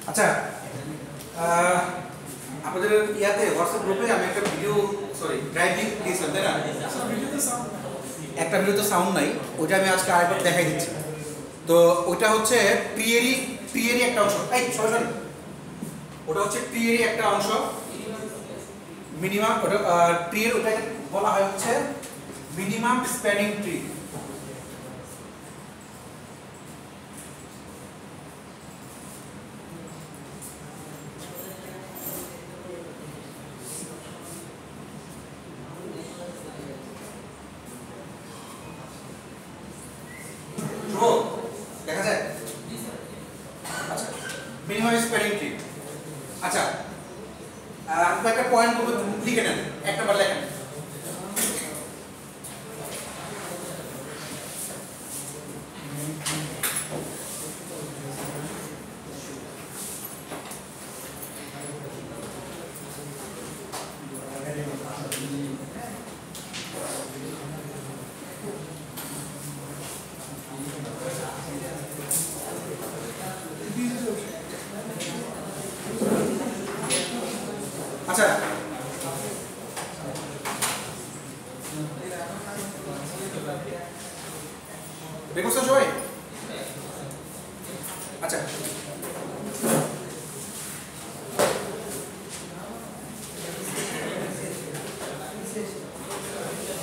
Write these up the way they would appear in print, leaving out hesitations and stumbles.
আচ্ছা, আমাদের ইয়াতে হোয়াটসঅ্যাপ গ্রুপে আমি একটা ভিডিও ড্রাইভ লিংক দিয়েছিলাম, তাই না? একটা ভিডিও তো সাউন্ড নাই, ওইটা আমি আজকে আরেকবার দেখাই দিচ্ছি। তো ওইটা হচ্ছে ট্রিয়েরই একটা অংশ। ওটা হচ্ছে ট্রিয়েরই একটা অংশ, মিনিমাম। ওটা ট্রিয়ের ওটাকে বলা হয় হচ্ছে মিনিমাম স্প্যানিং ট্রি। দেখা যায়? আচ্ছা, মিনিমাম স্প্যানিং ট্রি। আচ্ছা, একটা পয়েন্ট বলবো, লিখে নেন, একটা বার লেখেন। আচ্ছা, দেখছেন সবাই? আচ্ছা,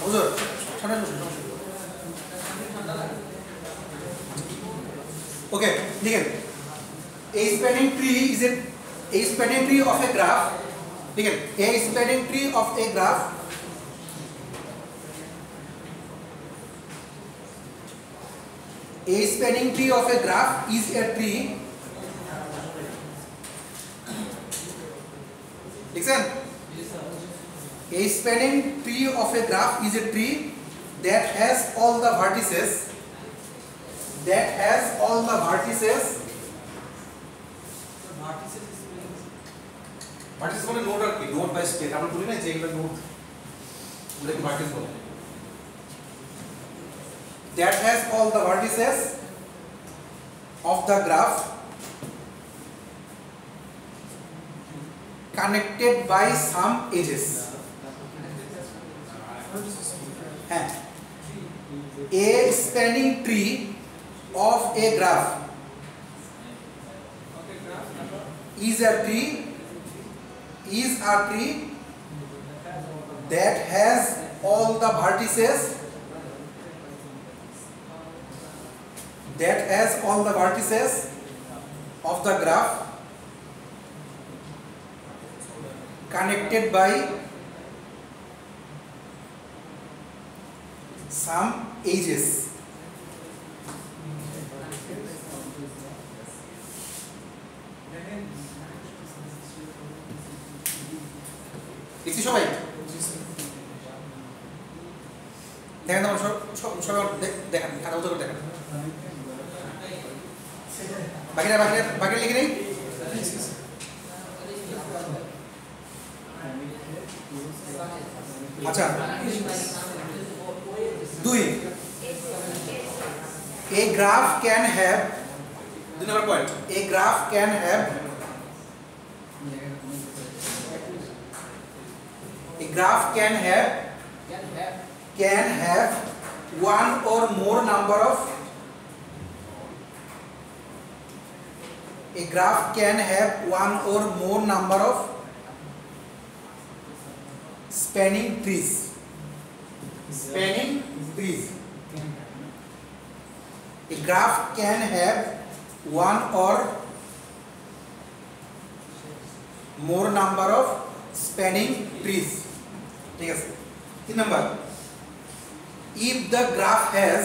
হুজুর ঠান্ডা বসুন। ওকে, লিখেন। A spanning tree is a spanning tree of a graph. লিখেন, a spanning tree of a graph spanning tree of a graph is a tree. লিখছেন? A spanning tree of a graph is a tree that has all the vertices ভার্টিস মানে node আর কি, node by state. আমরা বলি না যে এগুলো node, এগুলোকে ভার্টিস বলে। That has all the vertices of the graph connected by some edges. A spanning tree of a graph is a tree that has all the vertices of the graph connected by some edges. দেখছি সবাই? দেখেন, আমার সবাই দেখেন, খাতা উত্তর করে দেখেন। বাকিরা লিখে নেই। আচ্ছা, 2 A graph can have, 2 number point, a graph can have one or more number of spanning trees. A graph can have one or more number of spanning trees. ঠিক আছে। 3 number, if the graph has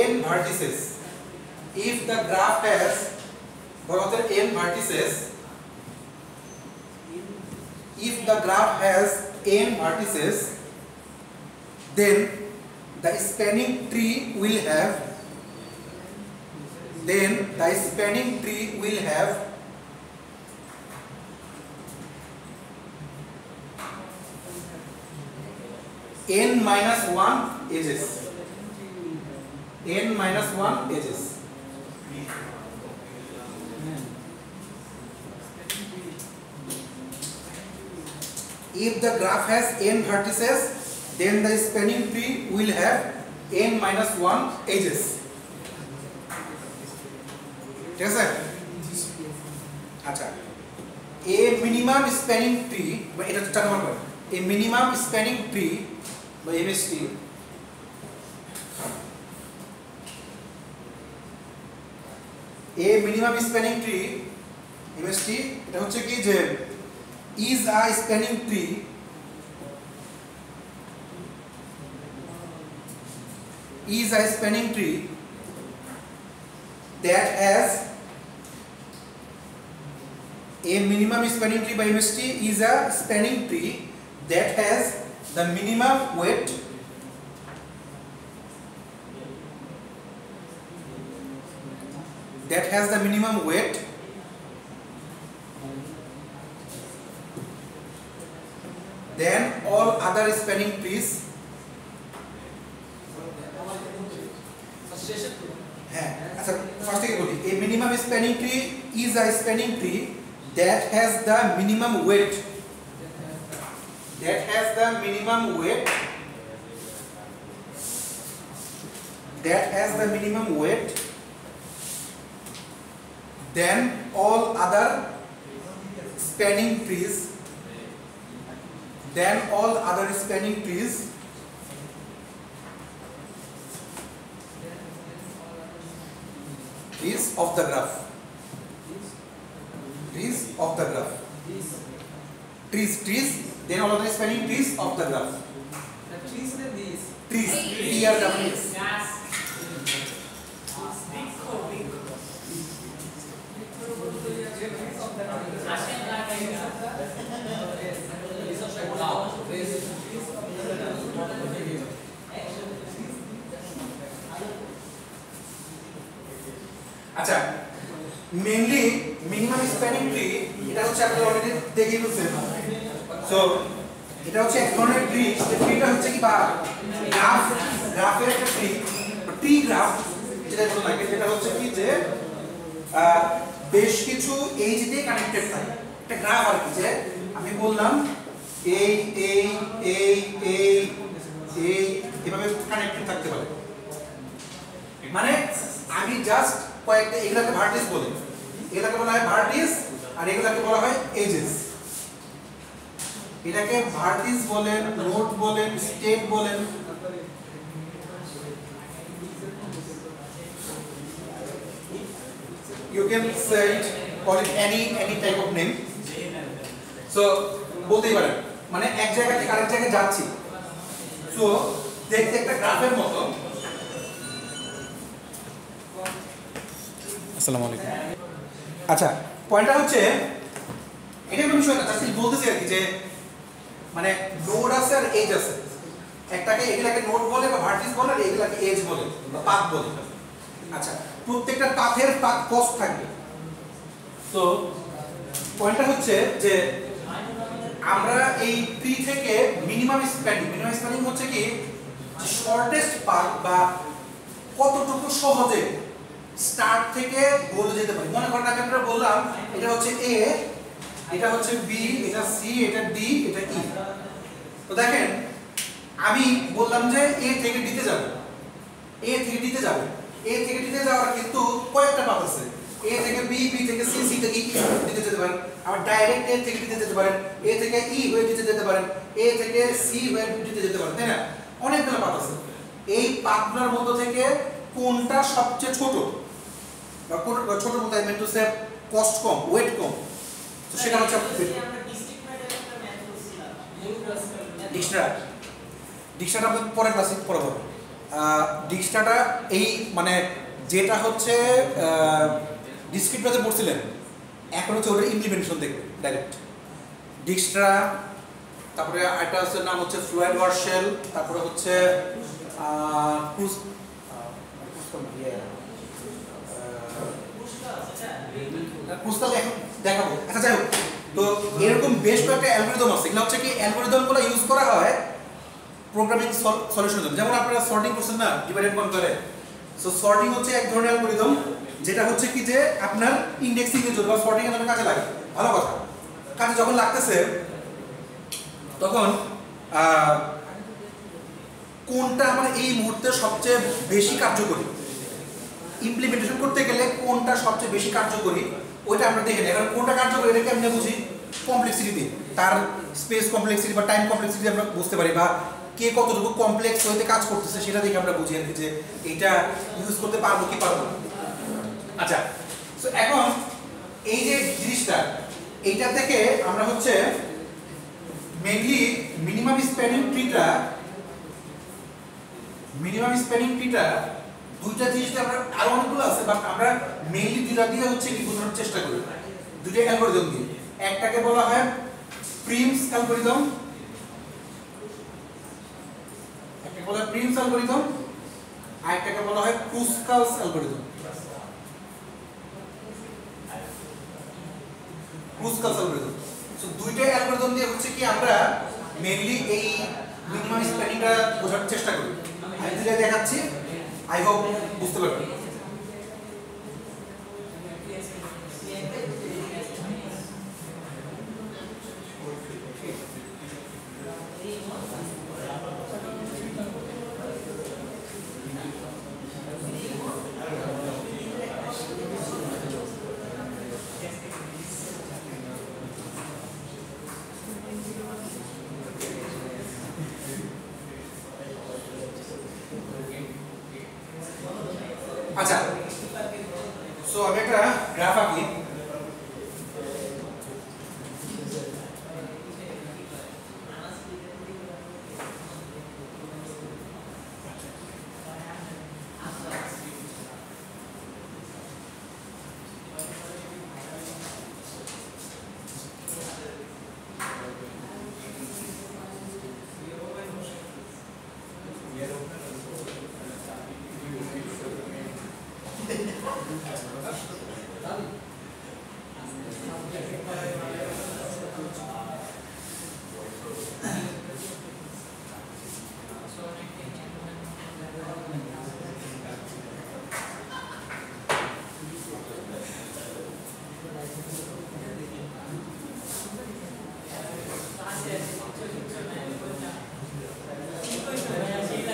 n vertices, then the spanning tree will have n minus 1 edges. If the graph has n vertices, then the spanning tree will have n minus 1 edges. ঠিক আছে? আচ্ছা, a minimum spanning tree, বা এটা 4 নম্বর, a minimum spanning tree বা MST a minimum spanning tree MST এটা হচ্ছে কি যে is a spanning tree that has a minimum spanning tree by MST is a spanning tree that has the minimum weight then all other spanning trees আচ্ছা first থেকে বলি a minimum spanning tree is a spanning tree that has the minimum weight then all other spanning trees trees of the graph trees then all other spanning trees of the graph trees আচ্ছা mainly minimum spanning tree এটা হচ্ছে আপনারা already দেখেই বুঝছেন so এটা হচ্ছে এক ধরনের ট্রি এই ট্রিটা হচ্ছে কি বা গ্রাফের একটা ট্রি গ্রাফ যেটা বলা হয় সেটা হচ্ছে কি যে বেশ কিছু এইজ দিয়ে কানেক্টেড থাকে একটা গ্রাফ আর কি যে আমি বললাম এই এভাবে কানেক্টেড থাকতে পারে মানে আমি জাস্ট কয়েকটা এগুলাকে ভার্টিস বলে এগুলাকে বলা হয় ভার্টিস আর এগুলাকে বলা হয় এজেস এটাকে ভার্টিস বলেন নোড বলেন স্টেট বলেন you can say it, call it any type of name so বলতেই পারেন মানে এক জায়গা থেকে আরেক জায়গায় যাচ্ছি সো দেখতে একটা গ্রাফের মতো আসসালামু আলাইকুম আচ্ছা পয়েন্টটা হচ্ছে এটা একটা বিষয় না জাস্ট বলতেছি আর কি যে মানে নোড আছে আর এজ আছে একটাকে এগুলাকে নোড বলে বা ভার্টিস বলে আর এগুলাকে এজ বলে বা পাথ বলে আচ্ছা প্রত্যেকটা পাথের পাথ কস্ট থাকবে তো পয়েন্টটা হচ্ছে যে আমরা এই ট্রি থেকে মিনিমাম স্প্যানিং হচ্ছে কি শর্টেস্ট পাথ বা কতটুকু সহজে স্টার্ট থেকে গোলে যেতে পারি মনে করেন আমরা বললাম এটা হচ্ছে এ এটা হচ্ছে বি এটা সি এটা ডি এটা ই তো দেখেন আমি বললাম যে এ থেকে ডি তে যাব এ থেকে ডি তে যাব এ থেকে ডি তে যাওয়ার কিন্তু কয়েকটা পাথ আছে এ থেকে বি বি থেকে সি সি থেকে ই দিতে যেতে পারেন আবার ডাইরেক্ট এ থেকে ডি তে যেতে পারেন এ থেকে ই হয়ে ডি তে যেতে পারেন এ থেকে সি হয়ে ডি তে যেতে পারেন তাই না অনেকগুলো পাথ আছে এই পাথগুলোর মধ্যে থেকে কোনটা সবচেয়ে ছোট বা কোন ছোট বলতে I mean to say cost কম ওয়েট কম তো সেটা হচ্ছে আমরা ডিস্ট্রিক্ট ম্যাথের একটা ম্যাথ করছিলাম ডিকশনারি আমরা পরের ক্লাসে পড়াবো ডিকশনারিটা এই মানে যেটা হচ্ছে ডিসক্রিট ম্যাথে পড়ছিলেন এখন হচ্ছে ওটা ইমপ্লিমেন্টেশন দেখবে ডাইরেক্ট ডিকশনারি তারপরে এটা হচ্ছে নাম হচ্ছে ফ্লয়েড ওয়ারশেল তারপরে হচ্ছে ক্রুজ ক্রুস্টাল এখন দেখাবো আচ্ছা যাই হোক তো এরকম বেশ কয়েকটা অ্যালগরিদম আছে এগুলো হচ্ছে কি অ্যালগরিদমগুলো ইউজ করা হয় প্রোগ্রামিং সলিউশনের জন্য যেমন আপনারা সর্টিং করছেন না ডিভাইড এন্ড কনকারে সো সর্টিং হচ্ছে এক ধরনের অ্যালগরিদম যেটা হচ্ছে কি যে আপনার ইন্ডেক্সিং এর জন্য বা সর্টিং এর জন্য কাজে লাগে। ভালো কথা, কাজে যখন লাগতেছে তখন কোনটা আমার এই মুহূর্তে সবচেয়ে বেশি কার্যকরী, ইমপ্লিমেন্টেশন করতে গেলে কোনটা সবচেয়ে বেশি কার্যকরী ওইটা আমরা দেখে নিই। এখন কোনটা কার্যকরী এটা কেমনে বুঝি? কমপ্লেক্সিটিতে, তার স্পেস কমপ্লেক্সিটি বা টাইম কমপ্লেক্সিটি আমরা বুঝতে পারি, বা কে কতটুকু কমপ্লেক্স হইতে কাজ করতেছে সেটা দেখে আমরা বুঝি আর কি যে এইটা ইউজ করতে পারবো কি পারবো না। আচ্ছা, সো এখন এই যে জিনিসটা এইটা থেকে আমরা হচ্ছে মেইনলি মিনিমাম স্প্যানিং ট্রিটা দুইটা জিনিস আমরা আরো অনেকগুলো আছে, বাট আমরা মেইনলি দুইটা দিয়ে হচ্ছে কি বোঝানোর চেষ্টা করি, দুইটা অ্যালগরিদম দিয়ে। একটাকে বলা হয় প্রিমস অ্যালগরিদম, একটাকে বলা হয় প্রিমস অ্যালগরিদম, আর একটাকে বলা হয় ক্রুস্কালস অ্যালগরিদম। ক্রুস্কালস অ্যালগরিদম, সো দুইটা অ্যালগরিদম দিয়ে হচ্ছে কি আমরা মেইনলি এই মিনিমাম স্প্যানিংটা বোঝার চেষ্টা করি। আমি দুইটা দেখাচ্ছি, আই হোপ বুঝতে পারবেন। আচ্ছা, সো আমি একটা গ্রাফ আঁকি।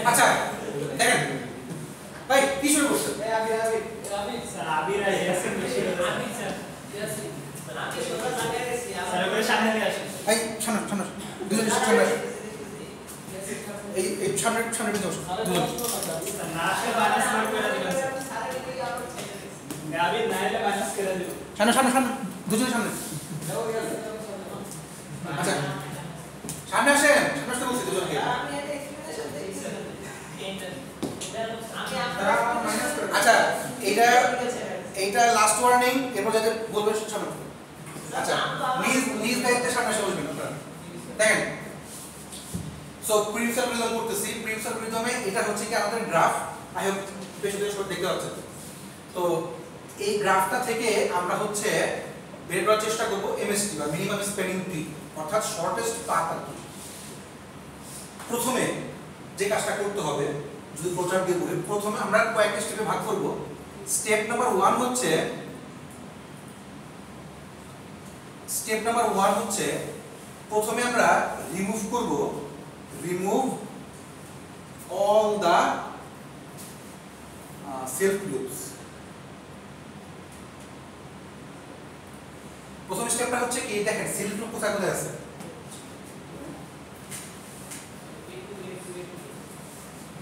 আচ্ছা দেখেন ভাই কি শুরু করছেন? এই সামনে সামনে পেতে বসো দুজন। সামনে সামনে সামনে দুজনের সামনে। আচ্ছা সামনে আসেন, সামনে আসতে বলছি দুজনকে। আচ্ছা এইটা লাস্ট ওয়ার্নিং, এরপর যাদের বলবে সামনে। আচ্ছা নিজ নিজ দায়িত্বে সামনে এসে বসবেন আপনারা। দেখেন, সো প্রিমস অ্যালগরিদম করতেছি। প্রিমস অ্যালগরিদমে এটা হচ্ছে কি আমাদের গ্রাফ, আই হোপ বেশি বেশি করে দেখতে পাচ্ছেন। তো এই গ্রাফটা থেকে আমরা হচ্ছে বের করার চেষ্টা করব এমএসটি বা মিনিমাম স্প্যানিং ট্রি, অর্থাৎ শর্টেস্ট পাথ আর কি। প্রথমে যে কাজটা করতে হবে, যদি প্রচার দিয়ে বলি, প্রথমে আমরা কয়েকটা স্টেপে ভাগ করব। স্টেপ নাম্বার 1 হচ্ছে প্রথমে আমরা remove all the self loops. প্রথম স্টেপটা হচ্ছে কি, দেখেন সেলফ লুপ কোথায় কোথায় আছে।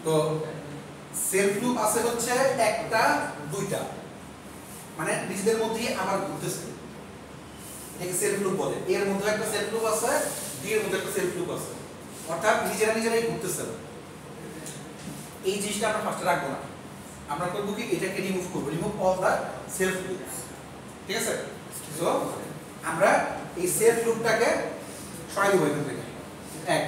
তো সেলফ লুপ আছে হচ্ছে একটা দুইটা, মানে নিজেদের মধ্যেই আবার ঘুরতেছে, এটাকে সেলফ লুপ বলে। এর মধ্যে একটা সেলফ লুপ আছে, ডি এর মধ্যে একটা সেলফ লুপ আছে, অর্থাৎ নিজেরাই ঘুরতেছে। এই জিনিসটা আমরা ফার্স্টে রাখবো না, আমরা করবো কি এটাকে রিমুভ করবো, remove all the self loops. ঠিক আছে, সো আমরা এই সেলফ লুপটাকে সরাই দেবো এখান থেকে। এক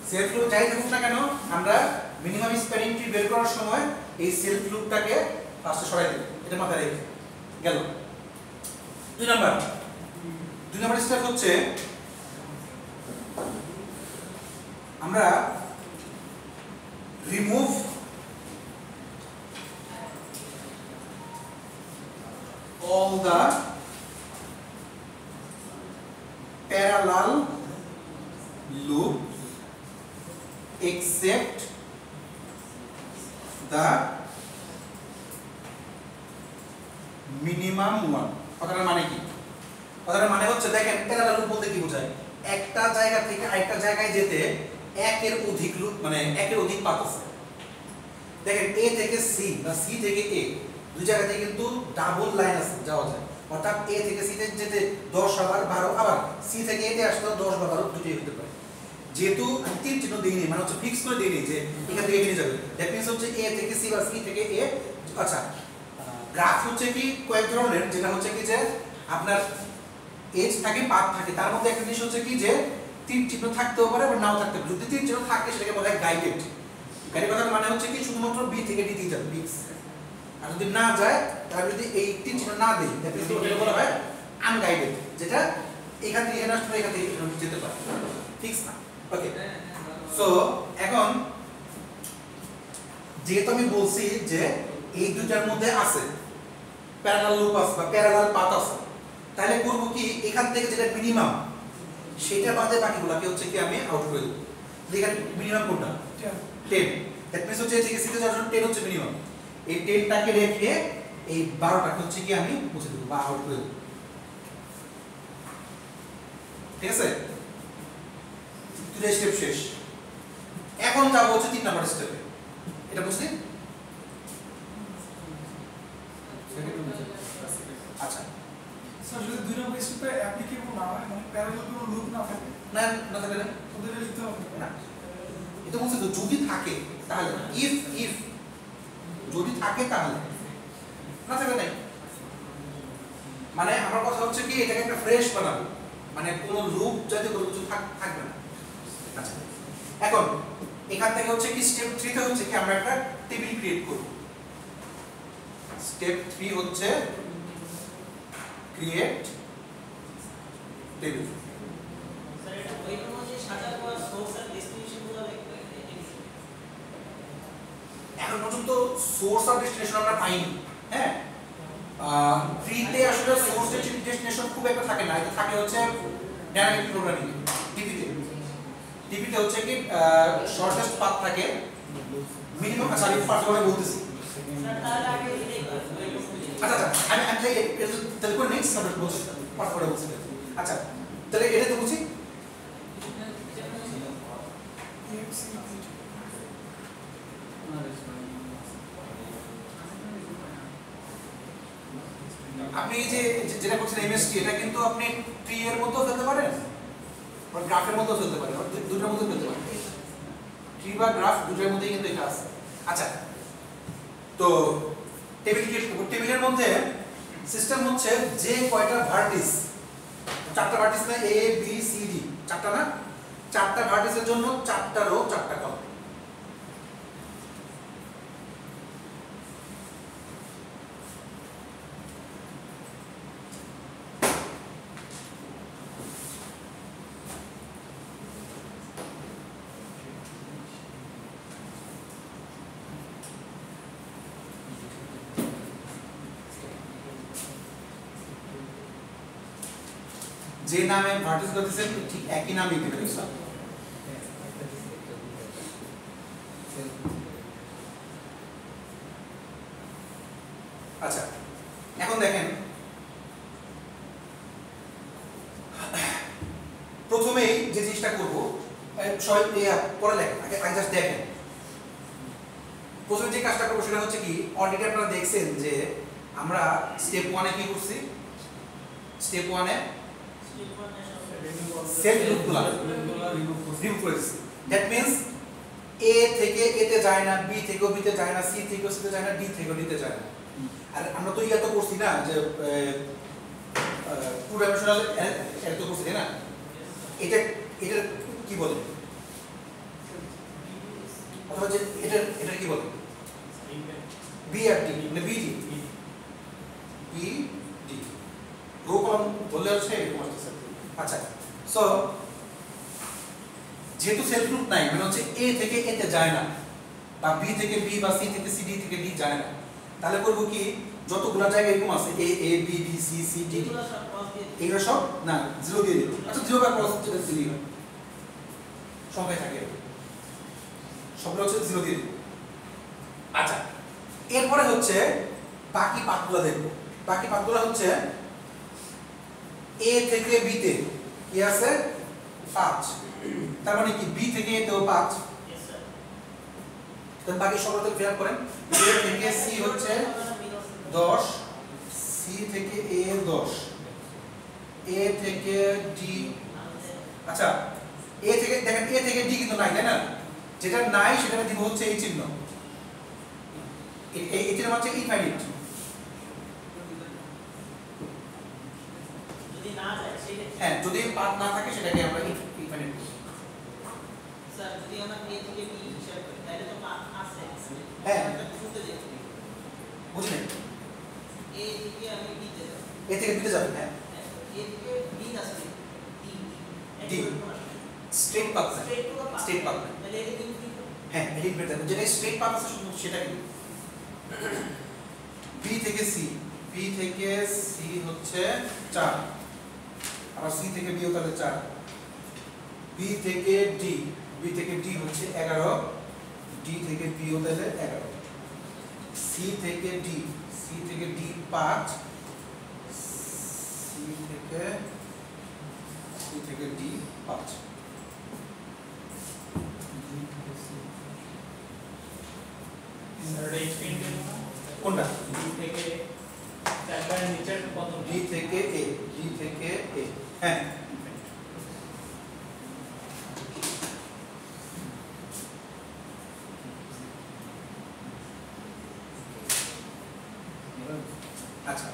সেলফ লুপ যাই থাকুক না কেন, আমরা মিনিমাম স্প্যানিং ট্রি বের করার সময় এই সেলফ লুপটাকে ফার্স্টে সরাই দেব, এটা মাথায় রেখে গেল। দুই নাম্বার স্টেপ হচ্ছে আমরা remove all the parallel loop except the minimum one। কথাটার মানে কি? কথাটার মানে হচ্ছে দেখেন প্যারালাল লুপ বলতে কি বোঝায়? একটা জায়গা থেকে আরেকটা জায়গায় যেতে একের অধিক লুপ মানে একের অধিক পাথ আছে। দেখেন এ থেকে সি বা সি থেকে এ দুই জায়গাতে কিন্তু ডাবল লাইন আছে যাওয়া যায়, অর্থাৎ এ থেকে সি তে যেতে 10 আবার 12 আবার সি থেকে এ তে আসতে 10 বা 12 দুটোই হতে পারে। যেহেতু আমি তিন চিহ্ন দিইনি মানে হচ্ছে ফিক্স করে দিইনি যে এখান থেকে এখানে যাবে, দ্যাট মিন্স হচ্ছে এ থেকে সি বা সি থেকে এ। আচ্ছা গ্রাফ হচ্ছে কি কয়েক ধরনের, যেটা হচ্ছে কি যে আপনার এজ থাকে পাথ থাকে, তার মধ্যে একটা জিনিস হচ্ছে কি যে তিন চিহ্ন থাকতেও পারে আবার নাও থাকতে পারে। যদি তিন চিহ্ন থাকে সেটাকে বলা হয় গাইডেড। গাইডেড কথার মানে হচ্ছে কি শুধুমাত্র বি থেকে ডি তে যাবে ফিক্স, আর যদি না যায় তাহলে যদি এই তিন চিহ্ন না দেই দ্যাট মিন্স ওটাকে বলা হয় আনগাইডেড, যেটা এখান থেকে এখানে আসলে এখান থেকে এখানে যেতে পারে, ফিক্স না। ওকে, সো এখন যেহেতু আমি বলছি যে এই দুটার মধ্যে আছে প্যারালাল লুপ আছে বা প্যারালাল পাথ আছে, তাহলে করব কি এখান থেকে যেটা মিনিমাম সেটা বাদে বাকিগুলোকে হচ্ছে কি আমি আউট করে দেব। দেখেন মিনিমাম কোনটা? 10। দ্যাট মিন্স হচ্ছে যে সিতে যাওয়ার জন্য 10 হচ্ছে মিনিমাম। এই 10টাকে রেখে এই 12টাকে হচ্ছে কি আমি মুছে দেব বা আউট করে দেব। ঠিক আছে, দুটো স্টেপ শেষ। এখন যাব হচ্ছে 3 নাম্বার স্টেপে। এটা বুঝলি? আচ্ছা স্যার যদি দুই নম্বর স্টেপে অ্যাপ্লিকেবল না হয় মানে প্যারালাল কোনো লুপ না থাকে না না থাকে না ওদের লিখতে হবে না, এটা বলছে তো যদি থাকে তাহলে ইফ যদি থাকে তাহলে, না থাকে নাই। মানে আমার কথা হচ্ছে কি এটাকে একটা ফ্রেশ বানাবো, মানে কোনো লুপ যাতে কোনো কিছু থাকবে না। আচ্ছা এখন এখান থেকে হচ্ছে কি স্টেপ 3 তে হচ্ছে কি আমরা একটা টেবিল ক্রিয়েট করব। স্টেপ 3 হচ্ছে ক্রিয়েট টেবিল। স্যার এটা ওই অনুযায়ী সাজার পর সোর্স আর ডেস্টিনেশন গুলো লিখবে। এখন পর্যন্ত সোর্স আর ডেস্টিনেশন আমরা পাইনি। হ্যাঁ, ট্রিতে আসলে সোর্স ডেস্টিনেশন খুব একটা থাকে না, এটা থাকে হচ্ছে ডাইনামিক প্রোগ্রামিং। টিপিতে হচ্ছে কি শর্টেস্ট পাথ থাকে মিনিমাম। আচ্ছা আমি ফার্স্ট করে বলতেছি। স্যার তার আগে এটাই করতে আচ্ছা আচ্ছা আমি তাহলে করে নেক্সট আমরা বলছি ফার্স্ট করে বলছি। আচ্ছা তাহলে এটা তো বুঝি। আপনি যে যেটা করছেন এমএসটি, এটা কিন্তু আপনি ট্রি এর মধ্যেও ফেলতে পারেন আর গ্রাফের মধ্যেও ফেলতে পারেন, দুটোর মধ্যেও ফেলতে পারেন। ট্রি বা গ্রাফ দুটোর মধ্যেই কিন্তু এটা আছে। আচ্ছা তো টেবিল ক্রিয়েট করব। টেবিলের মধ্যে সিস্টেম হচ্ছে যে কয়টা ভার্টিস, 4টা ভার্টিস না এ বি সি ডি, 4টা না, 4টা ভার্টিসের জন্য 4টা রো 4টা কলাম। যে নামে ভার্টিস করতেছেন ঠিক একই নামই দিতে হবে। আচ্ছা এখন দেখেন প্রথমেই যে জিনিসটা করব সবাই পরে লেখেন, আগে জাস্ট দেখেন। প্রথমে যে কাজটা করবো সেটা হচ্ছে কি অলরেডি আপনারা দেখছেন যে আমরা স্টেপ 1 এ কি করছি। স্টেপ 1 এ সেট লুপগুলো রিমুভ করেছি। দ্যাট মিন্স এ থেকে এ তে যায় না, বি থেকেও বি তে যায় না, সি থেকেও সি তে যায় না, ডি থেকেও ডি তে যায় না। আর আমরা তো ইয়া তো করছি না যে টু ডাইমেনশনাল এটা তো করছি না, এটা এটা কি বলে অথবা যে এটা কি বলে বি আর ডি মানে বিডি বিডি রো কলাম বললে হচ্ছে এরকম আসছে। আচ্ছা সো যেহেতু সেলফ গ্রুপ নাই মানে হচ্ছে এ থেকে এ তে যায় না বা বি থেকে বি বা সি থেকে সি ডি থেকে ডি যায় না, তাহলে করব কি যতগুলো জায়গা এরকম আছে A A B B C C D D এগুলো সব ক্রস দিয়ে দিই। এগুলো সব না জিরো দিয়ে দিই। আচ্ছা জিরো বা ক্রস দিই সংখ্যায় থাকে সবগুলো হচ্ছে জিরো দিয়ে দিই। আচ্ছা এরপরে হচ্ছে বাকি পাথগুলো দেখবো। বাকি পাথগুলো হচ্ছে এ থেকে বি তে কি আছে 5, তার মানে কি বি থেকে এ তেও 5, Yes, sir. তাহলে বাকি সবগুলো ফিল করেন। এ থেকে সি হচ্ছে 10, সি থেকে এ 10, এ থেকে ডি, আচ্ছা এ থেকে দেখেন এ থেকে ডি কিন্তু নাই, তাই না? যেটা নাই সেটা দিব হচ্ছে এই চিহ্ন, এই চিহ্ন হচ্ছে ইনফাইনাইট। যদি না যায় সেটা হ্যাঁ যদি পাথ না থাকে সেটাকে আমরা ইনফাইনাইট বলি। স্যার যদি আমরা a থেকে b হিসাব করি তাহলে তো পাথ আছে। হ্যাঁ। আমরা শুনতে দেখি বুঝলেন? a থেকে আমি b তে যাব। এ থেকে বিতে যাবেন, হ্যাঁ হ্যাঁ, a থেকে b না sorry d D। Straight path, straight to the path. Straight path, তাহলে এটা কিন্তু হ্যাঁ এডিট বের থাকবে যেটা স্ট্রেট পাথ আছে শুধু সেটা কি বি থেকে সি, বি থেকে সি হচ্ছে 4, আবার সি থেকে বিও তাহলে 4, বি থেকে ডি, বি থেকে ডি হচ্ছে 11, ডি থেকে বিও তাহলে 11, সি থেকে ডি, সি থেকে ডি 5, সি থেকে ডি 5, কোনটা ডি থেকে এ, ডি থেকে এ, হ্যাঁ আচ্ছা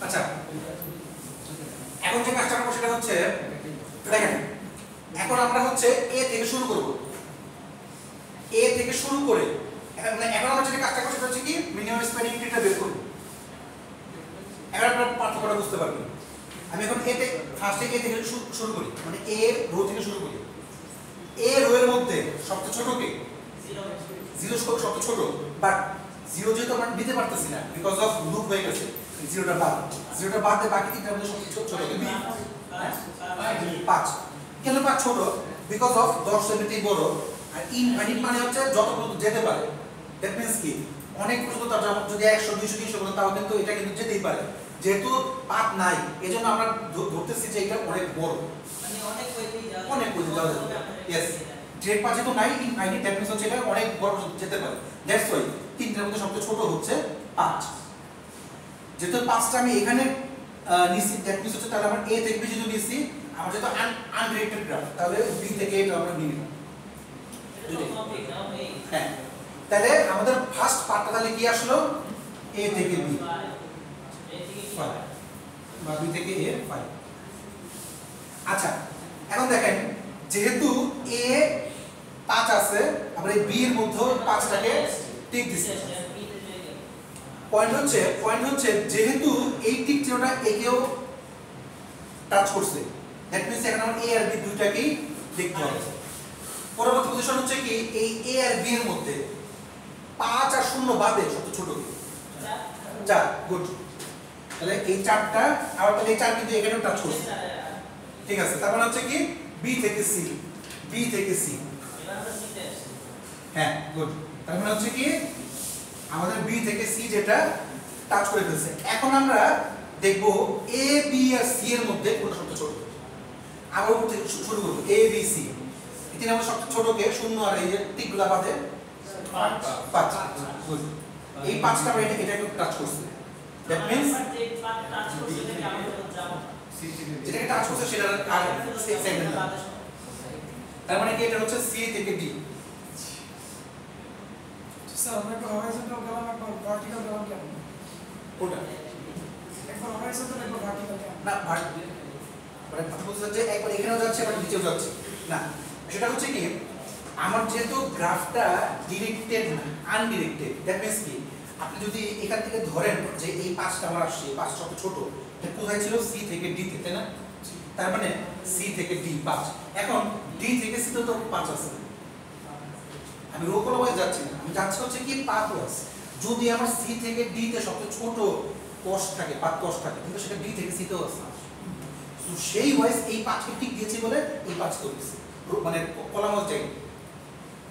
আচ্ছা এখন যে কাজটা করবো সেটা হচ্ছে দেখেন এখন আমরা হচ্ছে এ থেকে শুরু করব, এ থেকে শুরু করে এখন আমরা যেটা কাজটা করবো সেটা হচ্ছে কি মিনিমাম স্প্যানিং ট্রিটা বের করব। এখন আপনারা পার্থক্যটা বুঝতে পারবেন। আমি এখন এতে ফার্স্টে এ থেকে শুরু করি, মানে এ রো থেকে শুরু করি। এ রো এর মধ্যে সবচেয়ে ছোট কে? জিরো সবচেয়ে ছোট, বাট জিরো যেহেতু আমরা নিতে পারতেছি না বিকজ অফ লুপ হয়ে গেছে, জিরোটা বাদ দিয়ে বাকি তিনটার মধ্যে সবচেয়ে ছোট কে? 5। কেন 5 ছোট? বিকজ অফ 10 70 বড়, আর ইনফাইনাইট মানে হচ্ছে যত পর্যন্ত যেতে পারে। দ্যাট মিন্স কি অনেক পর্যন্ত তার যদি 100 200 300 পর্যন্ত তাও কিন্তু এটা কিন্তু যেতেই পারে, যেহেতু পাথ নাই এজন্য আমরা ধরতেছি যে এটা অনেক বড়, মানে অনেক ওয়েতেই যাওয়া অনেক পর্যন্ত যাওয়া যাবে। ইয়েস, ডেট পাথ যেহেতু নাই ইনফাইনাইট, দ্যাট মিন্স হচ্ছে এটা অনেক বড় পর্যন্ত যেতে পারে। দ্যাটস ওয়াই তিনটার মধ্যে সবচেয়ে ছোট হচ্ছে 5। যেহেতু 5টা আমি এখানে নিছি, দ্যাট মিন্স হচ্ছে তাহলে আমরা a থেকে b যদি নিছি, আমরা যেহেতু আনডিরেক্টেড গ্রাফ তাহলে b থেকে এটা আমরা নিব। হ্যাঁ, তাহলে আমাদের ফার্স্ট পার্টটা তাহলে কি আসলো? a থেকে b, বা b থেকে a 5। আচ্ছা এখন দেখেন যেহেতু a 5 আছে, আমরা এই b এর মধ্যে 5টাকে টিক দিছি। পয়েন্ট হচ্ছে যেহেতু এই টিক চিহ্নটা একেও টাচ করছে, দ্যাট মিন্স এখন আমরা a আর b দুইটাকেই দেখতে হবে। পরবর্তী পজিশন হচ্ছে কি এই a আর b এর মধ্যে 5 আর 0 বাদে সবচেয়ে ছোট কি? 4। গুড, তাহলে এই 4টা আবার তাহলে এই 4 কিন্তু এখানেও টাচ করছে, ঠিক আছে। তার মানে হচ্ছে কি b থেকে c, b থেকে c, হ্যাঁ গুড। তার মানে হচ্ছে কি আমাদের বি থেকে সি যেটা টাচ করে ফেলছে। এখন আমরা দেখব এ বি আর সি এর মধ্যে কোনটা সবচেয়ে ছোট। আবার উপর থেকে শুরু করব এ বি সি। এখানে আমরা সবচেয়ে ছোটকে শূন্য আর এই যে টিকগুলা বাদে 5 গুড। এই 5টা আমরা এটা একটু টাচ করছে। দ্যাট মিন্স যেটাকে টাচ করছে সেটা আর সেগমেন্ট না। তার মানে কি এটা হচ্ছে সি থেকে ডি। স্যার আমরা একটা হরাইজন্টাল গেলাম একটা ভার্টিক্যাল গেলাম কেন? কোনটা? একবার হরাইজন্টাল একবার ভার্টিক্যাল কেন? না মানে কথা বলতে যে একবার এখানেও যাচ্ছে আবার নিচেও যাচ্ছে না, সেটা হচ্ছে কি আমার যেহেতু গ্রাফটা ডিরেক্টেড না আনডিরেক্টেড, দ্যাট মিন্স কি আপনি যদি এখান থেকে ধরেন যে এই 5টা আমার আসছে, এই 5 সবচেয়ে ছোট, এটা কোথায় ছিল সি থেকে ডি তে, তাই না? তার মানে সি থেকে ডি 5। এখন ডি থেকে সি তো 5 আছে, আমি রো কলম ওয়াইজ যাচ্ছি না, আমি যাচ্ছি হচ্ছে কি পাথ ওয়াইজ। যদি আমার সি থেকে ডি তে সবচেয়ে ছোট কষ্ট থাকে, পাথ কষ্ট থাকে, কিন্তু সেটা ডি থেকে সি তেও আছে, তো সেই ওয়াইজ এই 5কে টিক দিয়েছি বলে এই 5 করেছি, মানে কলাম ওয়াইজ যাই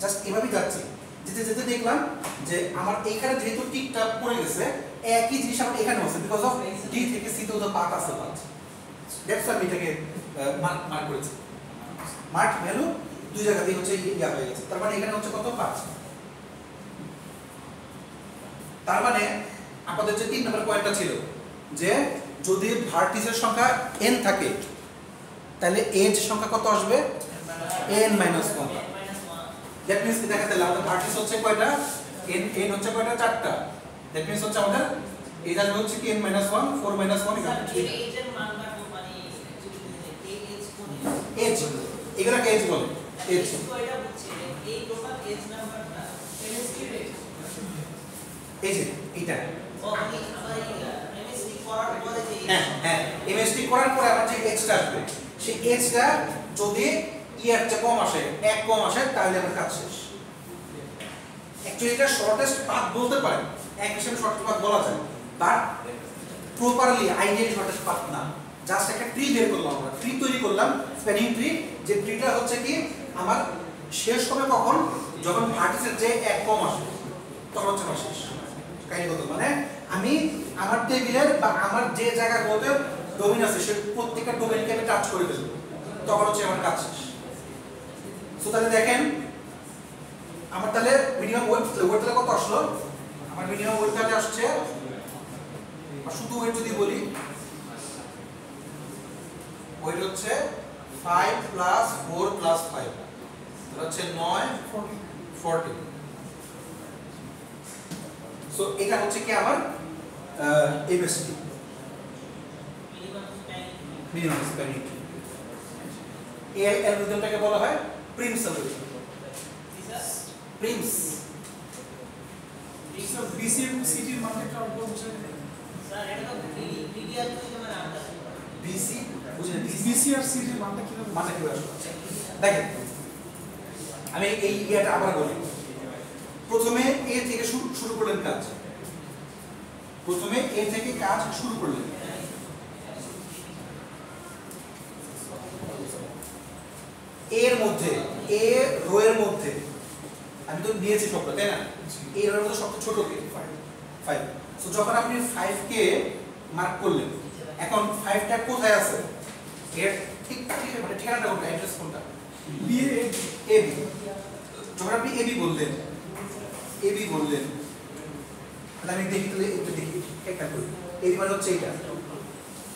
জাস্ট এভাবেই যাচ্ছি। যেতে যেতে দেখলাম যে আমার এইখানে যেহেতু টিকটা পড়ে গেছে, একই জিনিস আমার এখানে আছে, বিকজ অফ ডি থেকে সি তেও তো পাথ আছে 5, দ্যাটস আমি এটাকে মার্ক করেছি। মার্ক ভ্যালু দুই জায়গাতেই হচ্ছে ইয়া হয়ে গেছে, তার মানে এখানে হচ্ছে কত 5। তার মানে আমাদের যে 3 নম্বর পয়েন্টটা ছিল যে যদি ভার্টিসের সংখ্যা n থাকে তাহলে এজ সংখ্যা কত আসবে n - 1। দ্যাট মিন্স কি দেখাতে আমাদের ভার্টিস হচ্ছে কয়টা, n হচ্ছে কয়টা 4টা। দ্যাট মিন্স হচ্ছে আমাদের এজ আসবে হচ্ছে কি n - 1 4 - 1 এজের মানটা মানে এজ কোন এজ, এগুলাকে এজ বলে। এজ কয়টা হচ্ছে এই টোটাল এজ নাম্বারটা এমএসটি এই যে এইটা ও মানে আমার এমএসটি করার পরে যে হ্যাঁ এমএসটি করার পরে আমার যে এজটা আসবে সেই এজটা যদি ইয়ার চেয়ে কম আসে, 1 কম আসে, তাহলে আমার কাজ শেষ। অ্যাকচুয়ালি এটা শর্টেস্ট পাথ বলতে পারেন, এক হিসেবে শর্টেস্ট পাথ বলা যায়, but properly ideally shortest path না। জাস্ট একটা ট্রি বের করলাম, আমরা ট্রি তৈরি করলাম, স্প্যানিং ট্রি, যে ট্রিটা হচ্ছে কি আমার শেষ হবে কখন, যখন ভার্টিসের যে 1 কম আসে তখন হচ্ছে আমার শেষ কাহিনীগত। মানে আমি আমার টেবিলের বা আমার যে জায়গাগুলোতে ডোমেইন আছে সে প্রত্যেকটা ডোমেইনকে আমি টাচ করে ফেলবো, তখন হচ্ছে আমার কাজ শেষ। সো তাহলে দেখেন আমার তাহলে মিনিমাম ওয়েট তাহলে কত আসলো, আমার মিনিমাম ওয়েট তাহলে আসছে, আর শুধু ওয়েট যদি বলি ওয়েট হচ্ছে 5 + 4 + 5 এটা হচ্ছে 9 40। সো এটা হচ্ছে কি আমার এমএসটি মিনিমাম স্প্যানিং ট্রি। এই অ্যালগরিদমটাকে বলা হয় Prim's algorithm. Prim's sir BC এবং সিটির মানটা একটা অল্প বুঝে স্যার এটা তো প্রিভিয়াস তো মানে আমরা বিসি বুঝলেন, বিসি আর সিটির মানটা কিভাবে মানে কি আসলে দেখেন আমি এই ইয়াটা আবার বলি। প্রথমে এ থেকে শুরু করলেন কাজ, প্রথমে এ থেকে কাজ শুরু করলেন, এর মধ্যে এ রো এর মধ্যে আমি তো নিয়েছি সবটা, তাই না? এই রো এর মধ্যে সবচেয়ে ছোট কে 5। সো যখন আপনি 5 কে মার্ক করলেন, এখন 5টা কোথায় আছে, এর ঠিক মানে ঠিকানাটা কোনটা, অ্যাড্রেস কোনটা, বি এ বি। যখন আপনি এবি বললেন তাহলে আমি দেখি, তাহলে এটা দেখি একটা করি, এবি মানে হচ্ছে এটা।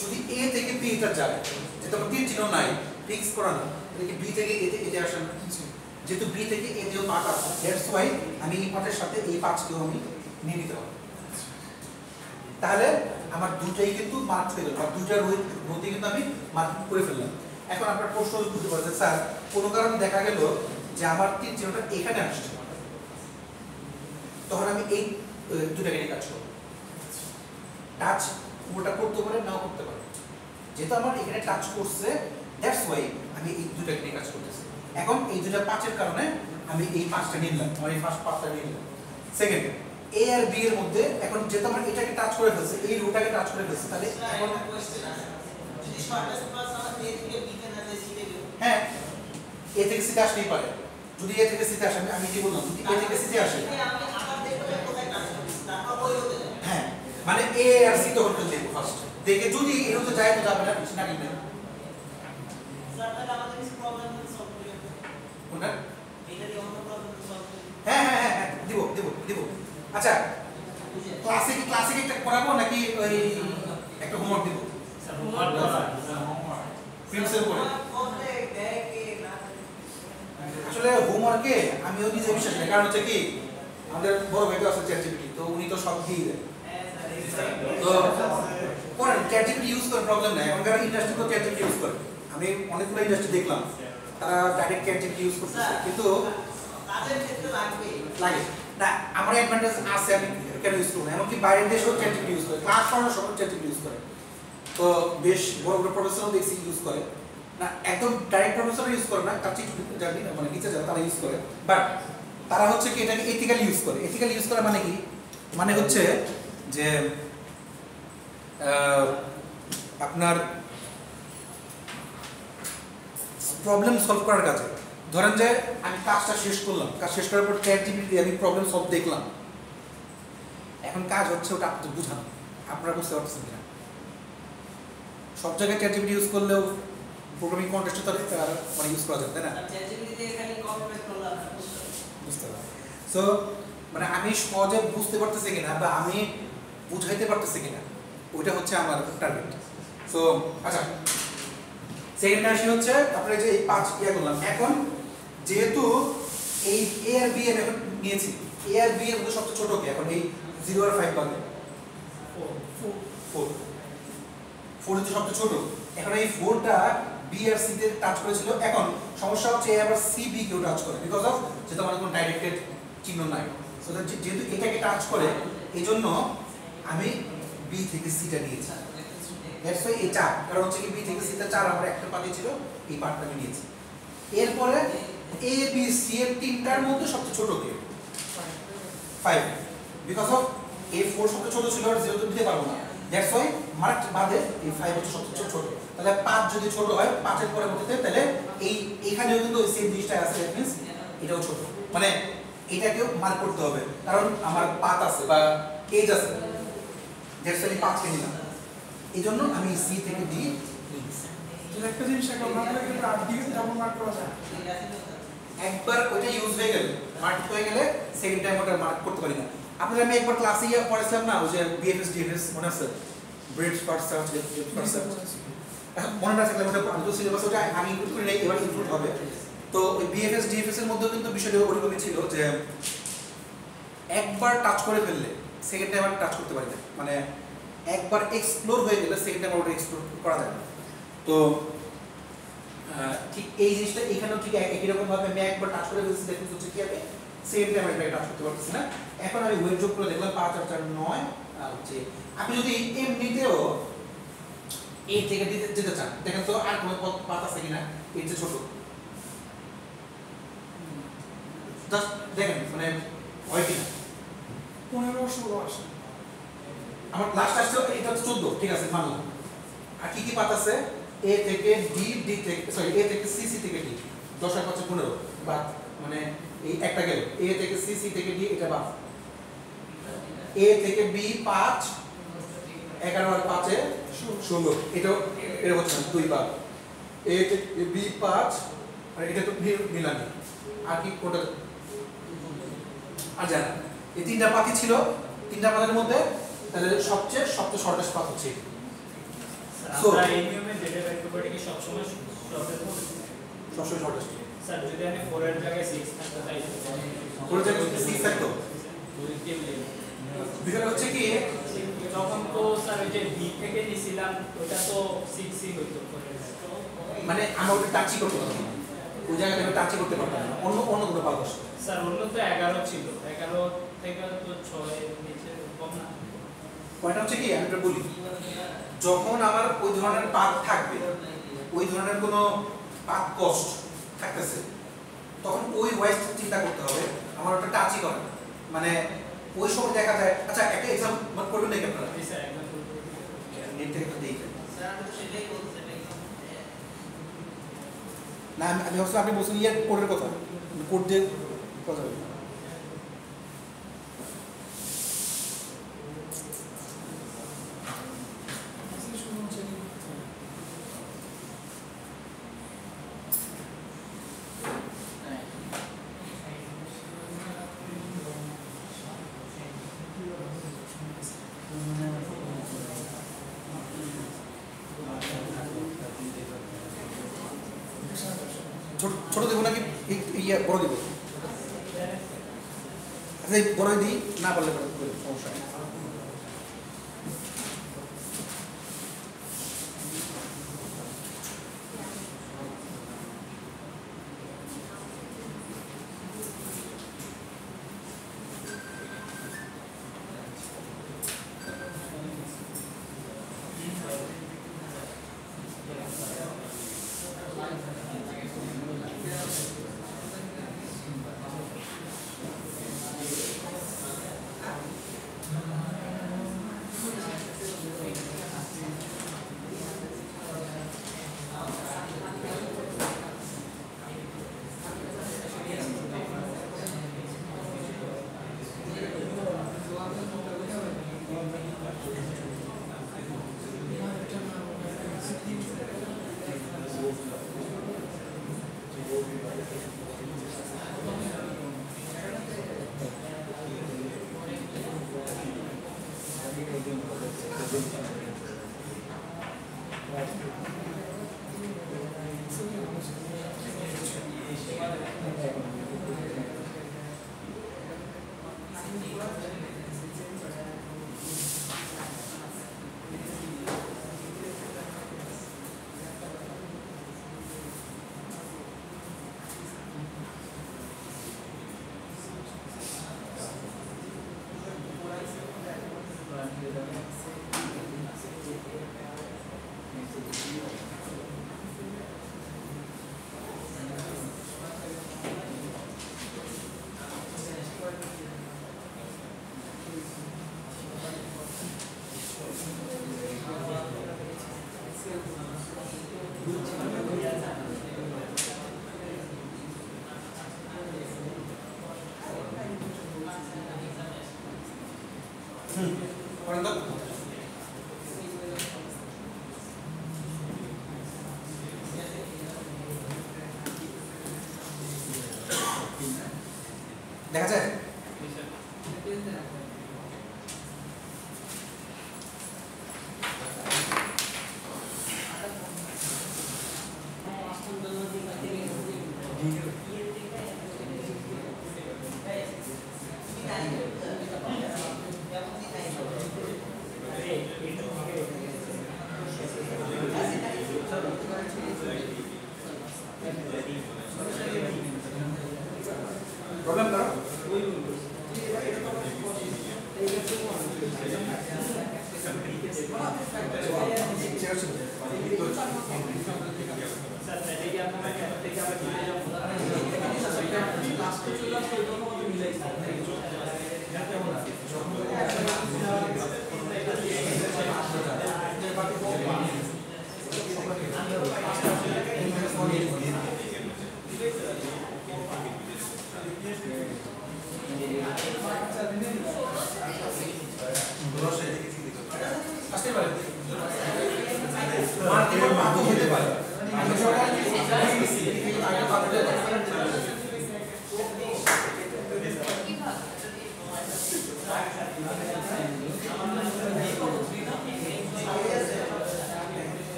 যদি এ থেকে বি টা যায়, যেটা আমার তীর চিহ্ন নাই, ফিক্স করা না, দেখি বি থেকে এতে আসে না, যেহেতু বি থেকে এ দিয়েও পার্ট আছে, দ্যাটস ওয়াই আমি এই পার্টের সাথে এই 5কেও আমি নিয়ে নিতে পারবো। তাহলে আমার দুটাই কিন্তু মার্ক হয়ে গেল, বা দুইটা রোতে কিন্তু আমি মার্ক করে ফেললাম। এখন আপনার প্রশ্ন বুঝতে পারছেন, স্যার কোনো কারণে দেখা গেল যে আমার তীর চিহ্নটা এখানে আসছে, তখন আমি এই দুটাকে নিয়ে কাজ করবো। টাচ ওটা করতে পারে, নাও করতে পারে, যেহেতু আমার এখানে টাচ করছে, দ্যাটস ওয়াই আমি এই দুটাকে নিয়ে কাজ করতেছি। এখন এই দুটা 5-এর কারণে আমি এই 5টা নিলাম, আমার এই ফার্স্ট 5টা নিলাম। সেকেন্ড, এ আর বি এর মধ্যে এখন যেহেতু আমরা এটাকে টাচ করে ফেলছি, এই রোটাকে টাচ করে ফেলছি, তাহলে এখন যদি শর্টেস্ট পাস আমার এ থেকে বি তে না যায় সি তে হ্যাঁ এ থেকে সিতে আসতেই পারে। যদি এ থেকে সিতে আসে, আমি কি বললাম, যদি এ থেকে সিতে আসে, আমি আবার দেখব কোথায় কাজ করছে মানে এ আর সি তো হোটেল দেখবো ফার্স্ট, দেখে যদি এর মধ্যে যায় তো যাবে না, না কিনবে স্যার তাহলে আমাদের কিছু প্রবলেম সলভ করে দেবেন কোনটা? এটা দিয়ে অন্য প্রবলেম সলভ করে হ্যাঁ দিব। আচ্ছা ক্লাসিক একটা করাবো নাকি ওই একটা হোমওয়ার্ক দিব? স্যার হোমওয়ার্ক করা প্রিন্সের উপরে করলে দেয় কি না আসলে হোমওয়ার্কে আমি ওই নিজে বিশ্বাস করি, কারণ হচ্ছে কি আমাদের বড় ভাই তো আছে চ্যাটজিপিটি, তো উনি তো সব দিয়ে দেয়। তো করেন চ্যাটজিপিটি ইউজ করেন, প্রবলেম নাই। এখনকার ইন্ডাস্ট্রি তো চ্যাটজিপিটি ইউজ করে, আমি অনেকগুলো ইন্ডাস্ট্রি দেখলাম তারা ডাইরেক্ট চ্যাটজিপিটি ইউজ করতেছে, কিন্তু কাজের ক্ষেত্রে লাগবে লাগে না। আমার অ্যাডভান্টেজ আছে, আমি কেন ইউজ করবো? এমনকি বাইরের দেশেও চ্যাটজিপিটি ইউজ করে, ক্লাস করানোর সময় চ্যাটজিপিটি ইউজ করে। তো বেশ বড় বড় প্রফেসরও দেখছি ইউজ করে না, একদম ডাইরেক্ট প্রফেসর ইউজ করে না, তার ঠিক জানি না, মানে নিচে যারা তারা ইউজ করে, বাট তারা হচ্ছে কি এটাকে এথিক্যালি ইউজ করে। এথিক্যালি ইউজ করা মানে কি? মানে হচ্ছে যে আপনার প্রবলেম সলভ করার কাজে, ধরেন যে আমি কাজটা শেষ করলাম, কাজ শেষ করার পর চ্যাটজিপিটি দিয়ে আমি প্রবলেম সলভ দেখলাম, এখন কাজ হচ্ছে ওটা আপনাদের বোঝানো, আপনারা বুঝতে পারছেন কিনা। সব জায়গায় চ্যাটজিপিটি ইউজ করলেও প্রোগ্রামিং কন্টেস্টে তার মানে ইউজ করা যায়, তাই না? চ্যাটজিপিটি দিয়ে খালি কপি পেস্ট করলে আপনি বুঝতে পারবেন। সো মানে আমি সহজে বুঝতে পারতেছি কিনা বা আমি বুঝাইতে পারতেছি কিনা, ওইটা হচ্ছে আমার টার্গেট। সো আচ্ছা, সেকেন্ড আসি হচ্ছে আপনারা যে এই 5 ইয়া করলাম, এখন যেহেতু এই এ আর বি এর এখন নিয়েছি, এ আর বি এর মধ্যে সবচেয়ে ছোট কি? এখন এই 0 আর 5 বাদে 4 হচ্ছে সবচেয়ে ছোট। এখন এই 4টা বি আর সি তে টাচ করেছিল, এখন সমস্যা হচ্ছে এ আবার সি বি কেও টাচ করে, বিকজ অফ যেহেতু আমাদের কোনো ডাইরেক্টেড চিহ্ন নাই। সো যেহেতু এটাকে টাচ করে, এই জন্য আমি বি থেকে সিটা নিয়েছি। দ্যাটস ওয়াই এই 4, কারণ হচ্ছে কি বি থেকে সি তে 4 আমার একটা পাতি ছিল, এই পার্টটা আমি নিয়েছি। এরপরে এ বি সি এর তিনটার মধ্যে সবচেয়ে ছোট কে? 5, বিকজ অফ এই 4 সবচেয়ে ছোট ছিল আর 0 তো দিতে পারবো না। দ্যাটস ওয়াই মার্কড বাদে এই 5 হচ্ছে সবচেয়ে ছোট। তাহলে 5 যদি ছোট হয়, 5 এর পরবর্তীতে তাহলে এইখানেও কিন্তু ওই সেম জিনিসটা আছে, দ্যাট মিন্স এটাও ছোট, মানে এটাকেও মার্ক করতে হবে, কারণ আমার পাথ আছে বা এজ আছে। দ্যাটস ওয়াই 5 কে নিলাম, এই জন্য আমি সি থেকে ডি নিয়েছি। একটা জিনিস একটা মার্ক করে কিন্তু আর দিয়ে ডাবল মার্ক করা যায়। একবার ওইটা ইউজ হয়ে গেলে, মার্ক হয়ে গেলে সেকেন্ড টাইম ওটা মার্ক করতে পারি না। আপনাদের আমি একবার ক্লাসে পড়েছিলাম না, ওই যে বিএফএস ডিএফএস মনে আছে? Bread first search, left first search, মনে আছে? ওটা আমি তো সিলেবাস ওটা আমি ইনক্লুড করি নাই, এবার ইনক্লুড হবে। তো ওই বিএফএস ডিএফএস এর মধ্যে কিন্তু বিষয়টা ওরকমই ছিল যে একবার টাচ করে ফেললে সেকেন্ড টাইম আর টাচ করতে পারি না, মানে একবার এক্সপ্লোর হয়ে গেলে সেকেন্ড টাইম ওটা এক্সপ্লোর করা যায় না। তো ঠিক এই জিনিসটা এখানেও ঠিক একই রকম ভাবে আমি একবার টাচ করে ফেলছি, দেখুন হচ্ছে কি আমি সেম টাইম এটা টাচ করতে পারতেছি না। এখন আমি ওয়েট যোগ করে দেখলাম 5 আর 4 9 হচ্ছে। আপনি যদি এমনিতেও এ থেকে যেতে চান, দেখেন তো আর কোনো পাথ আছে কিনা এর চেয়ে ছোট, জাস্ট দেখেন মানে হয় কিনা। 15 16 আসে। আমার লাস্ট আসছে এটা হচ্ছে 14, ঠিক আছে মানলাম। আর কি কি পাথ আছে? এ থেকে ডি, ডি থেকে সরি এ থেকে সি, সি থেকে ডি, 10 আর 5 15 বাদ, মানে এই একটা গেল। এ থেকে সি, সি থেকে ডি এটা বাদ। এ থেকে বি 5, 11 আর 5 এ 16, এটাও এটা হচ্ছে 2 বাদ। এ থেকে বি 5 আর এটা তো নিলাম। আর কি কোনটা আর জানা? এই তিনটা পাতি ছিল, তিনটা পাতের মধ্যে তাহলে সবচেয়ে শর্টেস্ট পাথ হচ্ছে So, আমরা এই নিয়মে যেটা বের করতে কি সব সময় সবসময় শর্টেস্ট। স্যার যদি আমি 4 এর জায়গায় 6 থাকতো তাই ওর জায়গায় 6 থাকতো। বিষয়টা হচ্ছে কি যখন তো স্যার ওই যে B থেকে নিছিলাম ওটা তো 6 ই হইতো মানে আমরা ওটা টাচই করতে পারতাম না, ওই জায়গাতে আমি টাচই করতে পারতাম না, অন্য কোনো পাথ আসতো। স্যার অন্য তো 11 ছিল, 11 থেকে তো 6 এর নিচে কম না। পয়েন্ট হচ্ছে কি আমি বলি, যখন আমার ওই ধরনের পাথ থাকবে, ওই ধরনের কোনো পাথ কস্ট থাকতেছে, তখন ওই ওয়াইজ চিন্তা করতে হবে আমার ওটা টাচই করে, মানে ওই সময় দেখা যায়। আচ্ছা একটা এক্সাম্পল করবেন নাকি আপনারা? জি স্যার একদম নেট থেকে একটু দেখেন স্যার আমি তো সেটাই বলতে না, আমি ভাবছিলাম আপনি বলছেন ইয়ার কোডের কথা, কোড দিয়ে কথা বলবেন। ছোট দেবো নাকি ইয়ে বড় দেবো? আচ্ছা এই বড় দিই, না পারলে সমস্যা নেই। দেখা যায়? প্রবলেম করো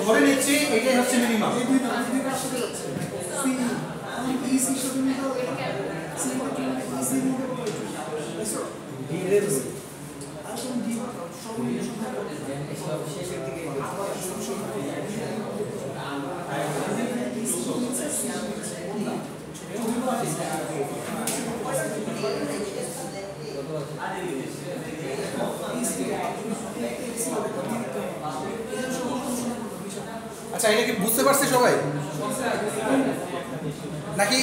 ধরে নিচ্ছি এটাই হচ্ছে মিনিমাম। আচ্ছা এটা কি বুঝতে পারছে সবাই নাকি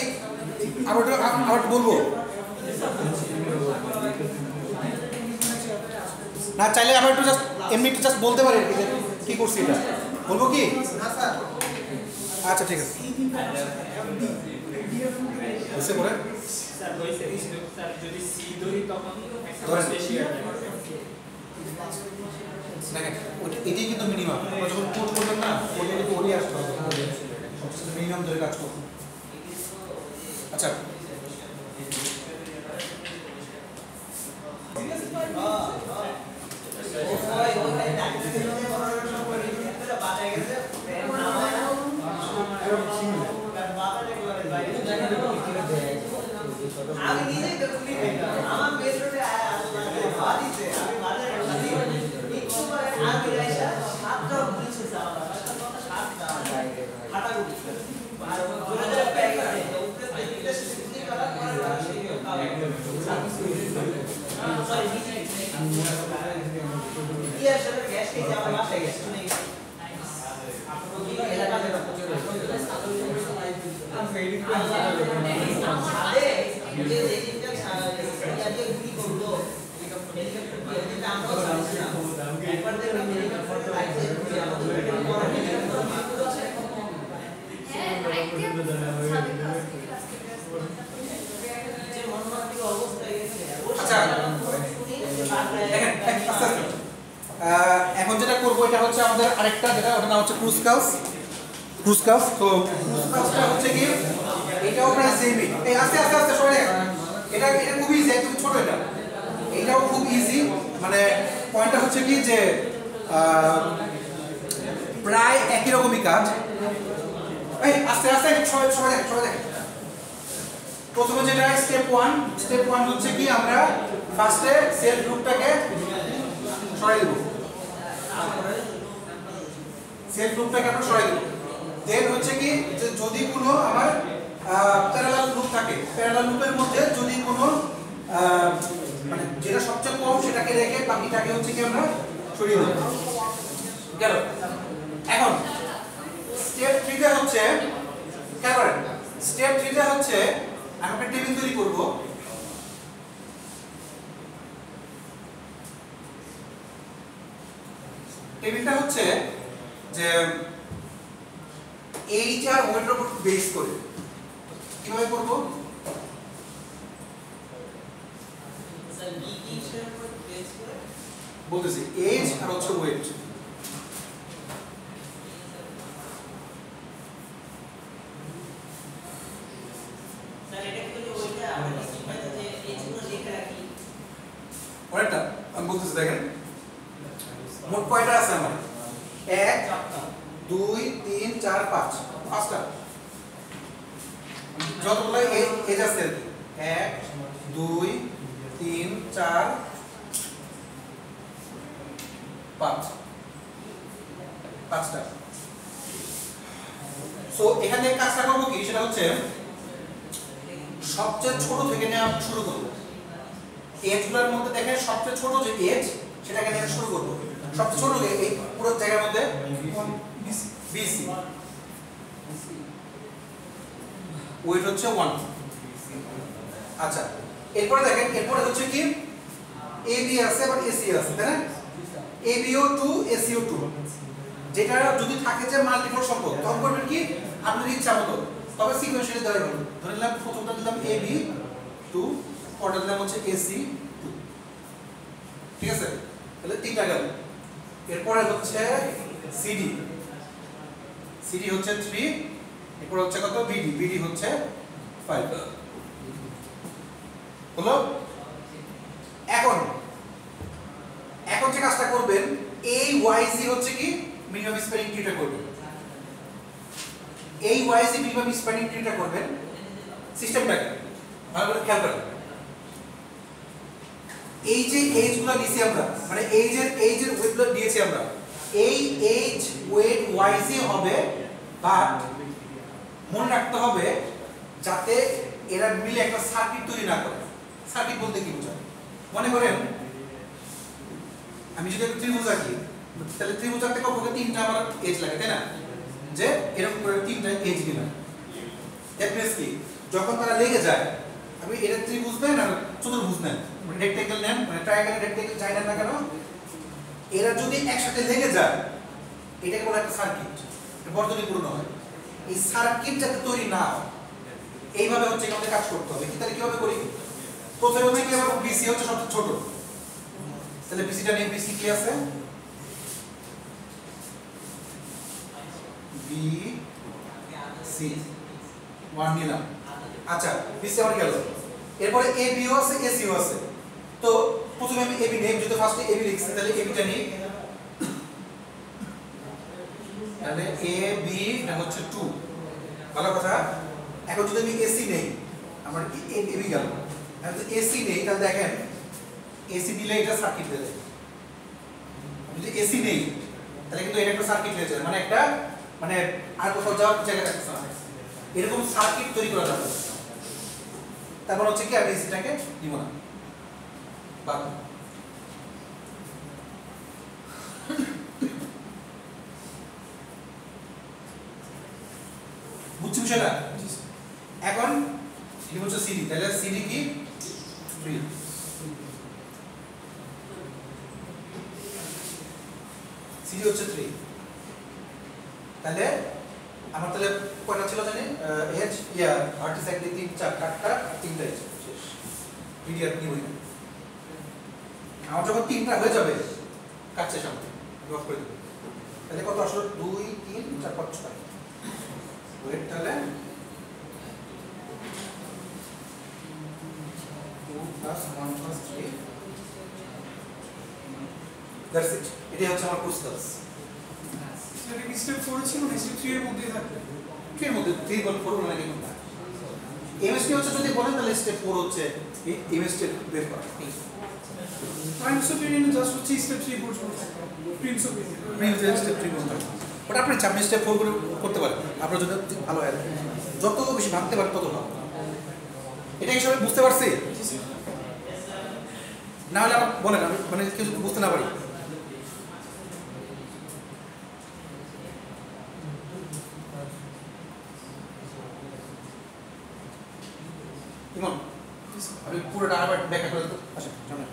আবার বলবো না চাইলে আবার একটু জাস্ট এমনি একটু জাস্ট বলতে পারে কি করছি এটা বলবো কি আচ্ছা ঠিক আছে বুঝতে পারে স্যার হইছে স্যার যদি সি ধরি তখন একটা ধরেন। বেশি হয়ে যাবে দেখেন এটাই কিন্তু মিনিমাম যখন কোড করবেন না কোডে কিন্তু ওরই আসতে হবে মিনিমাম ধরে কাজ করুন আচ্ছা আমি নিজে করি আমার বেডরুমে বাড়িতে আমি বাজারে একটু পরে আমি রাইসা সাতটা পুলিশে যাওয়া সাতটা হাঁটা গুলি আর জোরে প্যাক করে উপরে থেকে সিদ্ধি করা পরে সরি নিজে কি আসলে গ্যাস খেয়ে যাওয়া বাসায় গ্যাস নেই এলাকাতে এখন যেটা করবো এটা হচ্ছে আমাদের আরেকটা যেটা ওটার নাম হচ্ছে ক্রুজ কাউস তো ক্রুজ কাউসটা হচ্ছে কি এটাও প্রায় সেমই এই আস্তে আস্তে আস্তে সরে এটা খুব ইজি একদম ছোট এটাও খুব ইজি মানে পয়েন্টটা হচ্ছে কি যে প্রায় একই রকমই কাজ এই আস্তে আস্তে সবাই দেখেন প্রথমে যেটা স্টেপ ওয়ান হচ্ছে কি আমরা ফার্স্টে সেল গ্রুপটাকে সরাই দেব সেল গ্রুপটাকে আমরা সরাই দেব দেন হচ্ছে কি যে যদি কোনো আমার প্যারালাল লুপ থাকে প্যারালাল লুপের মধ্যে যদি কোনো মানে যেটা সবচেয়ে কম সেটাকে রেখে বাকিটাকে হচ্ছে কি আমরা সরিয়ে দেব গেল এখন স্টেপ 3 তে হচ্ছে কেমন স্টেপ 3 তে হচ্ছে আমি একটা টেবিল তৈরি করব টেবিলটা হচ্ছে যে এইটার ওয়েটের উপর বেস করে কিভাবে করব স্যার বি কি এর উপর বেস করে বলতেছি এজ আর হচ্ছে ওয়েট স্যার এটা কি ওইটা আমরা সিম্পল যে এই গুলো লিখে রাখি ওয়েটটা আমি বলতেছি দেখেন মোট কয়টা আছে আমার 1 2 3 4 5 পাঁচটা যতগুলো এজ আছে 1 2 3 4 5 পাঁচটা সো এখানে কাজটা করবো কি সেটা হচ্ছে সবচেয়ে ছোট থেকে নেওয়া শুরু করব এজগুলোর মধ্যে দেখেন সবচেয়ে ছোট যে এজ সেটাকে নিয়ে শুরু করব সবচেয়ে ছোট এই পুরো জায়গার মধ্যে বিসি ওয়েট হচ্ছে 1 আচ্ছা এরপরে দেখেন এরপরে হচ্ছে কি এবি আছে আর এসি আছে তাই না এবিও 2 এসিও 2 যেটা যদি থাকে যে মাল্টিপল সম্পর্ক তখন করবেন কি আপনার ইচ্ছা মতো তবে সিকোয়েন্সিয়ালি ধরে নেবেন ধরে নিলাম প্রথমটা দিলাম এবি 2 পরেরটা দিলাম হচ্ছে এসি 2 ঠিক আছে তাহলে তিনটা গেল এরপরে হচ্ছে সিডি সিডি হচ্ছে 3 এরপর হচ্ছে কত বিডি বিডি হচ্ছে 5 হলো এখন যে কাজটা করবেন এই ওয়াইজি হচ্ছে কি মিনিমাম স্প্যানিং ট্রিটা করবেন এই ওয়াইজি মিনিমাম স্প্যানিং ট্রিটা করবেন সিস্টেমটাকে ভালো করে খেয়াল করেন এই যে এজগুলো নিছি আমরা মানে এজের ওয়েটগুলো দিয়েছি আমরা এই এজ ওয়েট ওয়াইজি হবে বাট মনে রাখতে হবে যাতে এরা মিলে একটা সার্কিট তৈরি না করে সার্কিট বলতে কি বোঝায় মনে করেন আমি যদি একটা ত্রিভুজ আঁকি তাহলে ত্রিভুজ আঁকতে কমপক্ষে 3টা আমার এজ লাগে তাই না যে এরকম করে তিনটা এজ দিলাম। দ্যাট মিনস কি যখন তারা লেগে যায় আপনি এটা ত্রিভুজ নেন আর চতুর্ভুজ নেন মানে রেক্টেঙ্গেল নেন মানে ট্রায়াঙ্গেল রেক্টেঙ্গেল যাই নেন না কেন এরা যদি একসাথে লেগে যায় এটাকে বলা একটা সার্কিট বর্তনী পূর্ণ হয়। এই সার্কিট যাতে তৈরি না হয় এইভাবে হচ্ছে আমাদের কাজ করতে হবে। কি তাহলে কিভাবে করি প্রথমে হচ্ছে কি আমার বিসি হচ্ছে সবচেয়ে ছোট তাহলে বিসিটা নিয়ে বিসি কি আছে বি সি 1 নিলাম। আচ্ছা বিসি আমার গেল এরপরে এ বি ও আছে এসি ও আছে তো প্রথমে আমি এবি নেই যদি ফার্স্টে এবি লিখছি তাহলে এবিটা নিই তাহলে এ বি এটা হচ্ছে 2 ভালো কথা। এখন যদি আমি এসি নেই আমার এবি গেল আমি যদি এসি নেই তাহলে দেখেন এসি দিলে এটা সার্কিট হয়ে যায়। যদি এসি নেই তাহলে কিন্তু এটা একটা সার্কিট হয়ে যায় মানে একটা মানে আর কোথাও যাওয়ার জায়গা থাকছে না এরকম সার্কিট তৈরি করা যাবে। তারপর হচ্ছে কি আমি এসিটাকে দিব না বাদ বুঝছি বিষয়টা। এখন কি হচ্ছে সিডি তাহলে সিডি কি 3 সিডি হচ্ছে 3 তাহলে আমার তাহলে কয়টা ছিল জানি এজ ইয়া ভার্টিস একটি 3 4 কাটটা 3টা এজ শেষ ভিডিও কি হইল আমার যখন 3টা হয়ে যাবে কাটছে সামনে ড্রপ করে দেব তাহলে কত আসলে 2 3 4 5 6 ওয়েট তাহলে 2 + 1 + 3 দ্যাটস ইট। এটাই হচ্ছে আমার কোর্স ক্লাস। সেটা কি স্টেপ 4 ছিল না স্টেপ 3 এর মধ্যেই থাকবে 3 এর মধ্যে 3 বল 4 মানে কি কোনটা এমএসটি হচ্ছে যদি বলেন তাহলে স্টেপ 4 হচ্ছে এই এমএসটি বের করা প্রাইমস অপিনিয়ন জাস্ট হচ্ছে স্টেপ 3 পর্যন্ত থাকবে প্রিন্স অপিনিয়ন প্রিন্স স্টেপ 3 পর্যন্ত বাট আপনি আপনি স্টেপ 4 করে করতে পারেন আপনার জন্য ভালো হয় যত বেশি ভাবতে পারেন তত ভালো। এটা কি সবাই বুঝতে পারছে না হলে আমাকে বলেন আমি মানে কিছু বুঝতে না পারি ইমন আমি পুরোটা আবার ব্যাখ্যা করে দেবো। আচ্ছা সামনে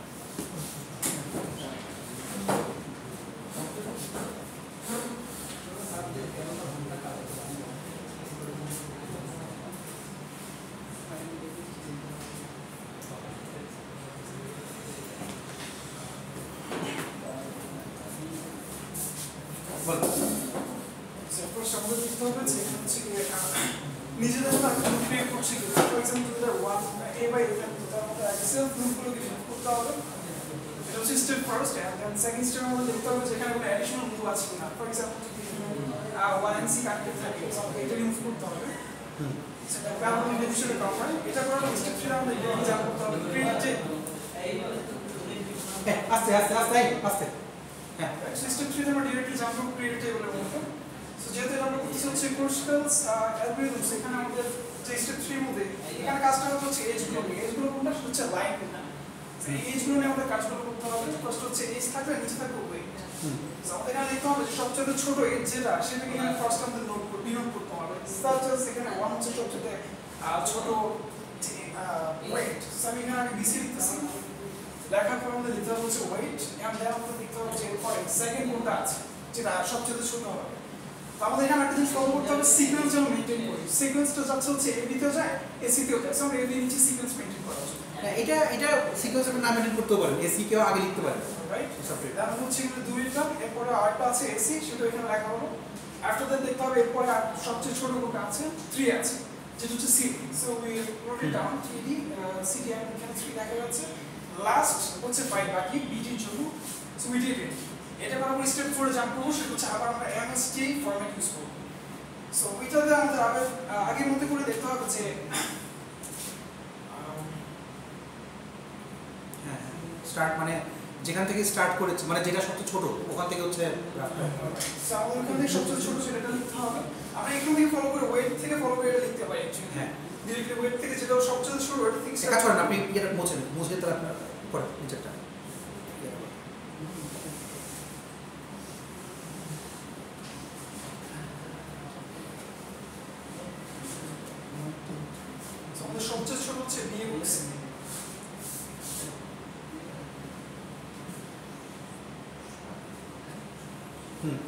বল ফার্স্ট আমাদের দেখতে হবে যে হচ্ছে কি নিজেদের মতো একটা গ্রুপ ক্রিয়েট করছি কি ফর এক্সাম্পল যদি 1 a বাই a থাকতো তার মধ্যে আগে সেলফ গ্রুপগুলোকে রিমুভ করতে হবে। এটা হচ্ছে step first and then second step আমাদের দেখতে হবে যে এখানে কোনো অ্যাডিশনাল মুভ আছে কিনা। ফর এক্সাম্পল যদি 1 and c কানেক্টেড থাকে এটা রিমুভ করতে হবে সেটা প্যারালাল মুভ হিসেবে কাউন্ট হয়। এটা করার স্টেপ 3 আমাদের ডিরেক্টলি জাম্প করতে হবে ক্রিয়েট যে আস্তে আস্তে আস্তে আস্তে হ্যাঁ সিস্টেম 3 তে আমরা ডিরেক্টলি জাম্প করব ক্রিয়েট টেবিলের মধ্যে। সো যেহেতু আমরা করতেছি হচ্ছে কোর্সকালস অ্যালগরিদমস এখানে আমাদের যে স্টেপ 3 এর মধ্যে এখানে কাজটা হচ্ছে এজগুলো কোনটা হচ্ছে লাইন কোনটা এই এজগুলো নিয়ে আমাদের কাজগুলো করতে হবে। ফার্স্ট হচ্ছে এজ থাকবে নিচে থাকবে ওয়েট। সো আমাদের এখানে দেখতে হবে যে সবচেয়ে ছোট এজ যেটা সেটাকে এখানে ফার্স্ট আমাদের ডিনোট করতে হবে। সাচ আস এখানে 1 হচ্ছে সবচেয়ে ছোট যে ওয়েট। সো আমি এখানে আগে বিসি লিখতেছি লেখার পর আমাদের লিখতে হবে হচ্ছে ওয়েট এন্ড দেন আমাদের লিখতে হবে যে এরপরে সেকেন্ড কোনটা আছে যেটা সবচেয়ে ছোট হবে। তো আমাদের এখানে একটা জিনিস ফলো করতে হবে সিকোয়েন্স যেন মেইনটেইন করি। সিকোয়েন্সটা যাচ্ছে হচ্ছে এবি তেও যায় এসি তেও যায়। সো আমরা এবি নিচে সিকোয়েন্স মেইনটেইন করা উচিত। এটা সিকোয়েন্স আপনি না মেনটেন করতে পারেন এসি কেও আগে লিখতে পারেন রাইট তারপর হচ্ছে এখানে 2 লিখলাম এরপরে আরেকটা আছে এসি সেটা এখানে লেখা হলো। আফটার দ্যাট দেখতে হবে এরপরে সবচেয়ে ছোট কোনটা আছে 3 আছে যেটা হচ্ছে CD. So we wrote it down 3D CD এখানে 3 লেখা আছে। লাস্ট হচ্ছে 5 বাকি বিটির জন্য। So we did it. এটা আমরা স্টেপ 4 এ জাম্প করব সেটা হচ্ছে আবার আমরা এমএসটি ফরম্যাট ইউজ করব। সো এটাতে আমাদের আগের মতো করে দেখতে হবে যে স্টার্ট মানে যেখান থেকে স্টার্ট করেছে মানে যেটা সবচেয়ে ছোট ওখান থেকে হচ্ছে সো আমাদের এখানে সবচেয়ে ছোট যেটা লিখতে হবে আমরা এখান থেকে ফলো করে ওয়েট থেকে ফলো করে এটা লিখতে পারি অ্যাকচুয়ালি। হ্যাঁ ডিরেক্টলি ওয়েট থেকে যেটা সবচেয়ে ছোট ওয়েট থেকে কাজ করেন আপনি এটা মুছে তারা করে নিচেরটা হুম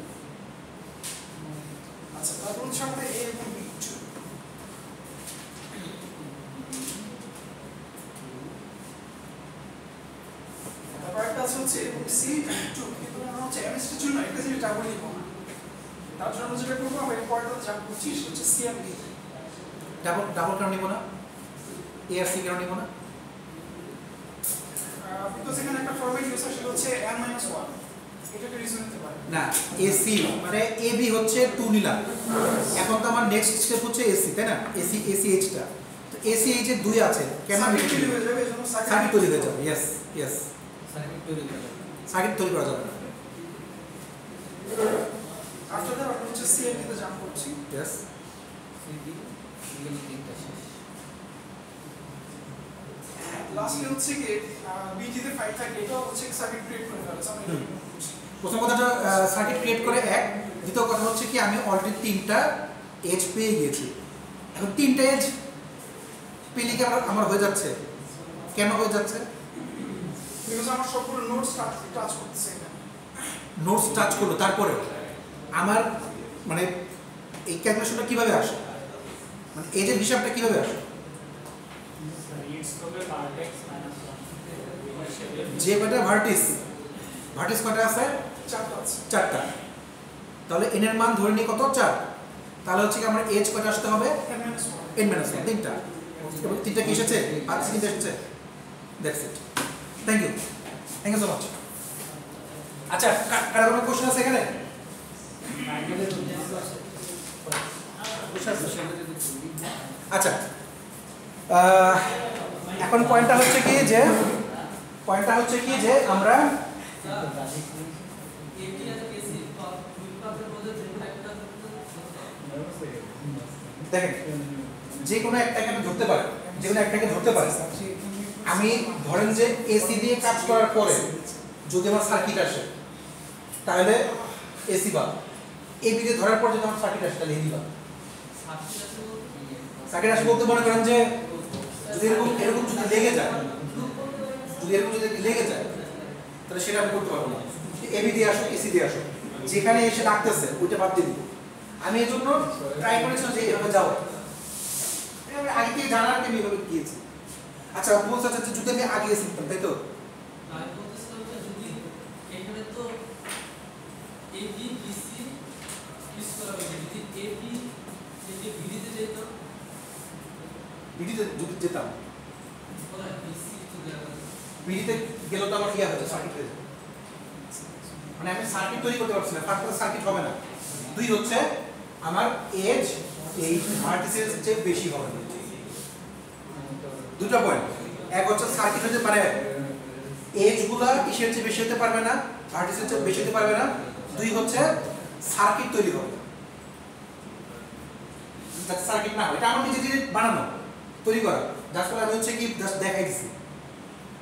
আচ্ছা তারপর হচ্ছে আমাদের A এবং B তারপর একটা আছে হচ্ছে C2 কিন্তু আমরা হচ্ছে MST জন্য একটা জিনিস ডাবল নিব না তার জন্য যেটা করবো আমরা এই পয়েন্টটা যা করছি সেটা হচ্ছে CMD ডাবল কেন নিব না এ আর সি কেন নিব না বিকজ এখানে একটা ফরম্যাট ইউজ হয় সেটা হচ্ছে n-1 এটা একটা রিজন হতে পারে না এসি মানে এ বি হচ্ছে 2 নিলাম এখন তো আমার নেক্সট স্টেপ হচ্ছে এসি তাই না এসি এসি এইচটা তো এসি এইচ এর 2 আছে কেন সার্কিট তৈরি হয়ে যাবে এজন্য সার্কিট তৈরি হয়ে যাবে ইয়েস ইয়েস সার্কিট তৈরি করা যাবে না আফটার দ্যাট আমরা হচ্ছে CMD তে জাম্প করছি ইয়েস লাস্টলি হচ্ছে কি বিটি তে 5 থাকে এটা হচ্ছে সার্কিট ক্রিয়েট করে ফেলে আমরা এটা করছি প্রথম কথাটা সার্কিট ক্রিয়েট করে এক দ্বিতীয় কথা হচ্ছে কি আমি অলরেডি 3টা এজ পেয়ে গিয়েছি এখন 3টা এজ পেলে কি আমার হয়ে যাচ্ছে কেন হয়ে যাচ্ছে বিকজ আমার সবগুলো নোটস টাচ করতেছে এখানে নোটস টাচ করলো তারপরে আমার মানে এই ক্যালকুলেশনটা কিভাবে আসে মানে এজের হিসাবটা কিভাবে আসে যে কয়টা ভার্টিস কয়টা আছে চারটা আছে 4টা তাহলে n এর মান ধরে নিই কত 4 তাহলে হচ্ছে কি আমার এজ কয়টা আসতে হবে n - 1 তিনটা এবং তিনটা কি এসেছে 5 তিনটা এসেছে that's it thank you so much আচ্ছা কার কোনো কোশ্চেন আছে এখানে আচ্ছা এখন পয়েন্টটা হচ্ছে কি যে আমরা দেখেন যে কোনো একটাকে আমি ধরতে পারি আমি ধরেন যে এসি দিয়ে কাজ করার পরে যদি আমার সার্কিট আসে তাহলে এসি বা এবি দিয়ে ধরার পর যদি আমার সার্কিট আসে তাহলে এবি বা সার্কিট আসে বলতে মনে করেন যে যদি এরকম যদি লেগে যায় তাহলে সেটা আমি করতে পারবো না এবি দিয়ে আসো এসি দিয়ে আসো যেখানে এসে ডাকতেছে ওইটা বাদ দিয়ে দিব আমি এই জন্য ট্রাই করেছিলাম যে এভাবে যাও আমি আগে থেকে জানার আমি এভাবে গিয়েছি আচ্ছা বলতে চাচ্ছি যদি আমি আগে শিখতাম তাই তো বিডিতে যদি যেতাম বিডিতে গেলে তো আমার ইয়া হতো সার্কিট হয়ে যাবে মানে আমি সার্কিট তৈরি করতে পারছি না ফার্স্ট সার্কিট হবে না দুই হচ্ছে আমার এজ এই ভার্টিসের চেয়ে বেশি হবে দুটো পয়েন্ট এক হচ্ছে সার্কিট হতে পারে এজ গুলা কিসের চেয়ে বেশি হতে পারবে না ভার্টিসের চেয়ে বেশি হতে পারবে না দুই হচ্ছে সার্কিট তৈরি হবে যাতে সার্কিট না হয় এটা আমার নিজে বানানো তৈরি করা যার ফলে আমি হচ্ছে কি জাস্ট দেখাই দিচ্ছি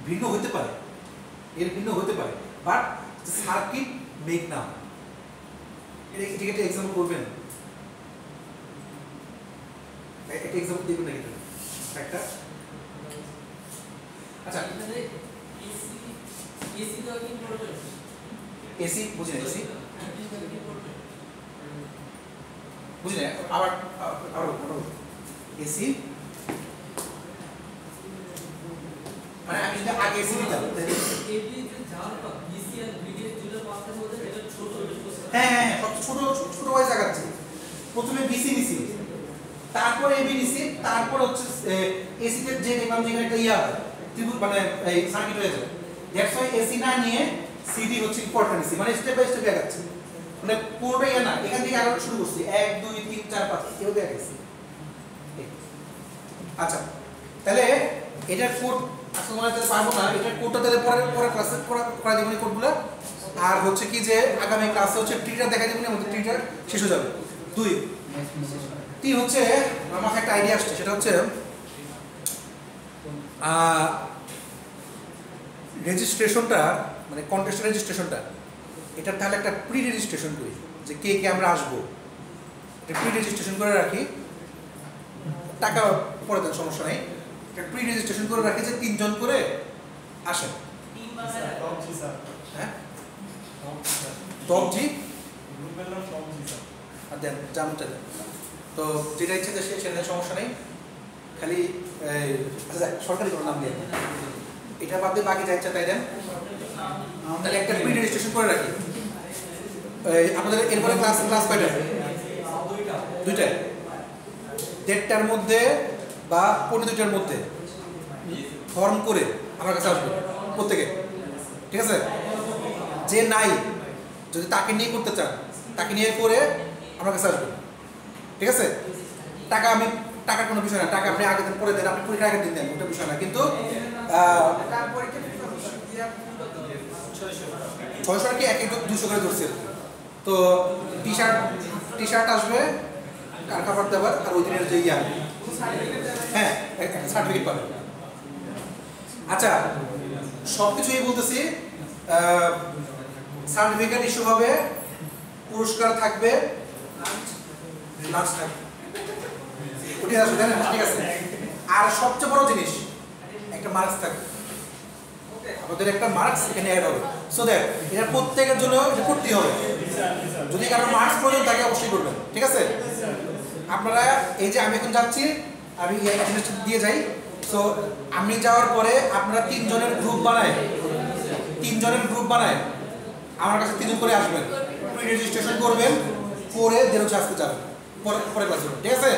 ভিন্ন হতে পারে বাট সার্কিট মেক না এটা একটা এক্সাম্পল করবেন একটা এক্সাম্পল দিবেন না একটা আচ্ছা এসি বুঝলেন আবার এসি মানে আমি যদি আগে এসি দিতাম হ্যাঁ ছোট ওয়াইজ আগাচ্ছি প্রথমে বিসি নিছি তারপর এবি নিছি তারপর হচ্ছে এসি তে যে দেখলাম যেখানে একটা ইয়া ত্রিভুজ মানে এই সার্কিট হয়ে যায় দ্যাটস ওয়াই এসি না নিয়ে সিডি হচ্ছে ইম্পর্টেন্ট নিছি মানে স্টেপ বাই স্টেপ আগাচ্ছি মানে পুরোটা ইয়া না এখান থেকে আগানো শুরু করছি 1 2 3 4 5 এভাবে আগাচ্ছি আচ্ছা তাহলে এটার কোড আসলে মনে করতে পারবো না এটার কোডটা তাহলে পরে ক্লাসে করা দিবেন কোডগুলো আর হচ্ছে কি যে আগামী ক্লাসে হচ্ছে ট্রিটা দেখা দিবেন আমাদের ট্রিটা শেষ হয়ে যাবে তিন হচ্ছে আমার মাথায় একটা আইডিয়া আসছে সেটা হচ্ছে রেজিস্ট্রেশনটা মানে কন্টেস্ট রেজিস্ট্রেশনটা এটা তাহলে একটা প্রি রেজিস্ট্রেশন করি যে কে আমরা আসবো এটা প্রি রেজিস্ট্রেশন করে রাখি টাকা পরে দেন সমস্যা নেই এটা প্রি রেজিস্ট্রেশন করে রাখি যে 3 জন করে আসেন হ্যাঁ 10G দেন যেমনটা দেন। তো যেটা ইচ্ছে সেটা সমস্যা নেই, খালি আচ্ছা সরকারি কোনো নাম দিয়ে এটা বাদ দিয়ে বাকি যা ইচ্ছা তাই দেন। তাহলে একটা প্রি রেজিস্ট্রেশন করে রাখি। আপনাদের এরপরে ক্লাস কয়টা? দুইটায়, 1:30টার মধ্যে বা 2:45টার মধ্যে ফর্ম করে আমার কাছে আসবে প্রত্যেকে, ঠিক আছে? যে নাই যদি তাকে নিয়ে করতে চান তাকে নিয়ে করে আমার কাছে আসবে, ঠিক আছে? টাকার কোনো বিষয় না, টাকা আপনি আগের দিন পরে দেন, আপনি পরীক্ষার আগের দিন দেন, ওটা বিষয় না। কিন্তু 600 আর কি 200 করে ধরছে। তো টি শার্ট আসবে, কার খাবার দাবার, আর ওই দিনের যে হ্যাঁ সার্টিফিকেট পাবেন। আচ্ছা সব কিছুই বলতেছি, সার্টিফিকেট ইস্যু হবে, পুরস্কার থাকবে, লাঞ্চ থাকবে, ওটি আসবে তাই না? ঠিক আছে। আর সবচেয়ে বড় জিনিস একটা মার্কস থাকবে, আমাদের একটা মার্কস এখানে অ্যাড হবে। সো দ্যাট এটা প্রত্যেকের জন্য এটা করতেই হবে। যদি কারো মার্কস প্রয়োজন তাকে অবশ্যই করবেন, ঠিক আছে? আপনারা এই যে আমি এখন যাচ্ছি, আমি অ্যাটেন্ডেন্স দিয়ে যাই। সো আমি যাওয়ার পরে আপনারা 3 জনের গ্রুপ বানায় আমার কাছে 3 জন করে আসবেন, প্রি রেজিস্ট্রেশন করবেন, করে দেন আজকে যাবেন পরে ক্লাস, ঠিক আছে?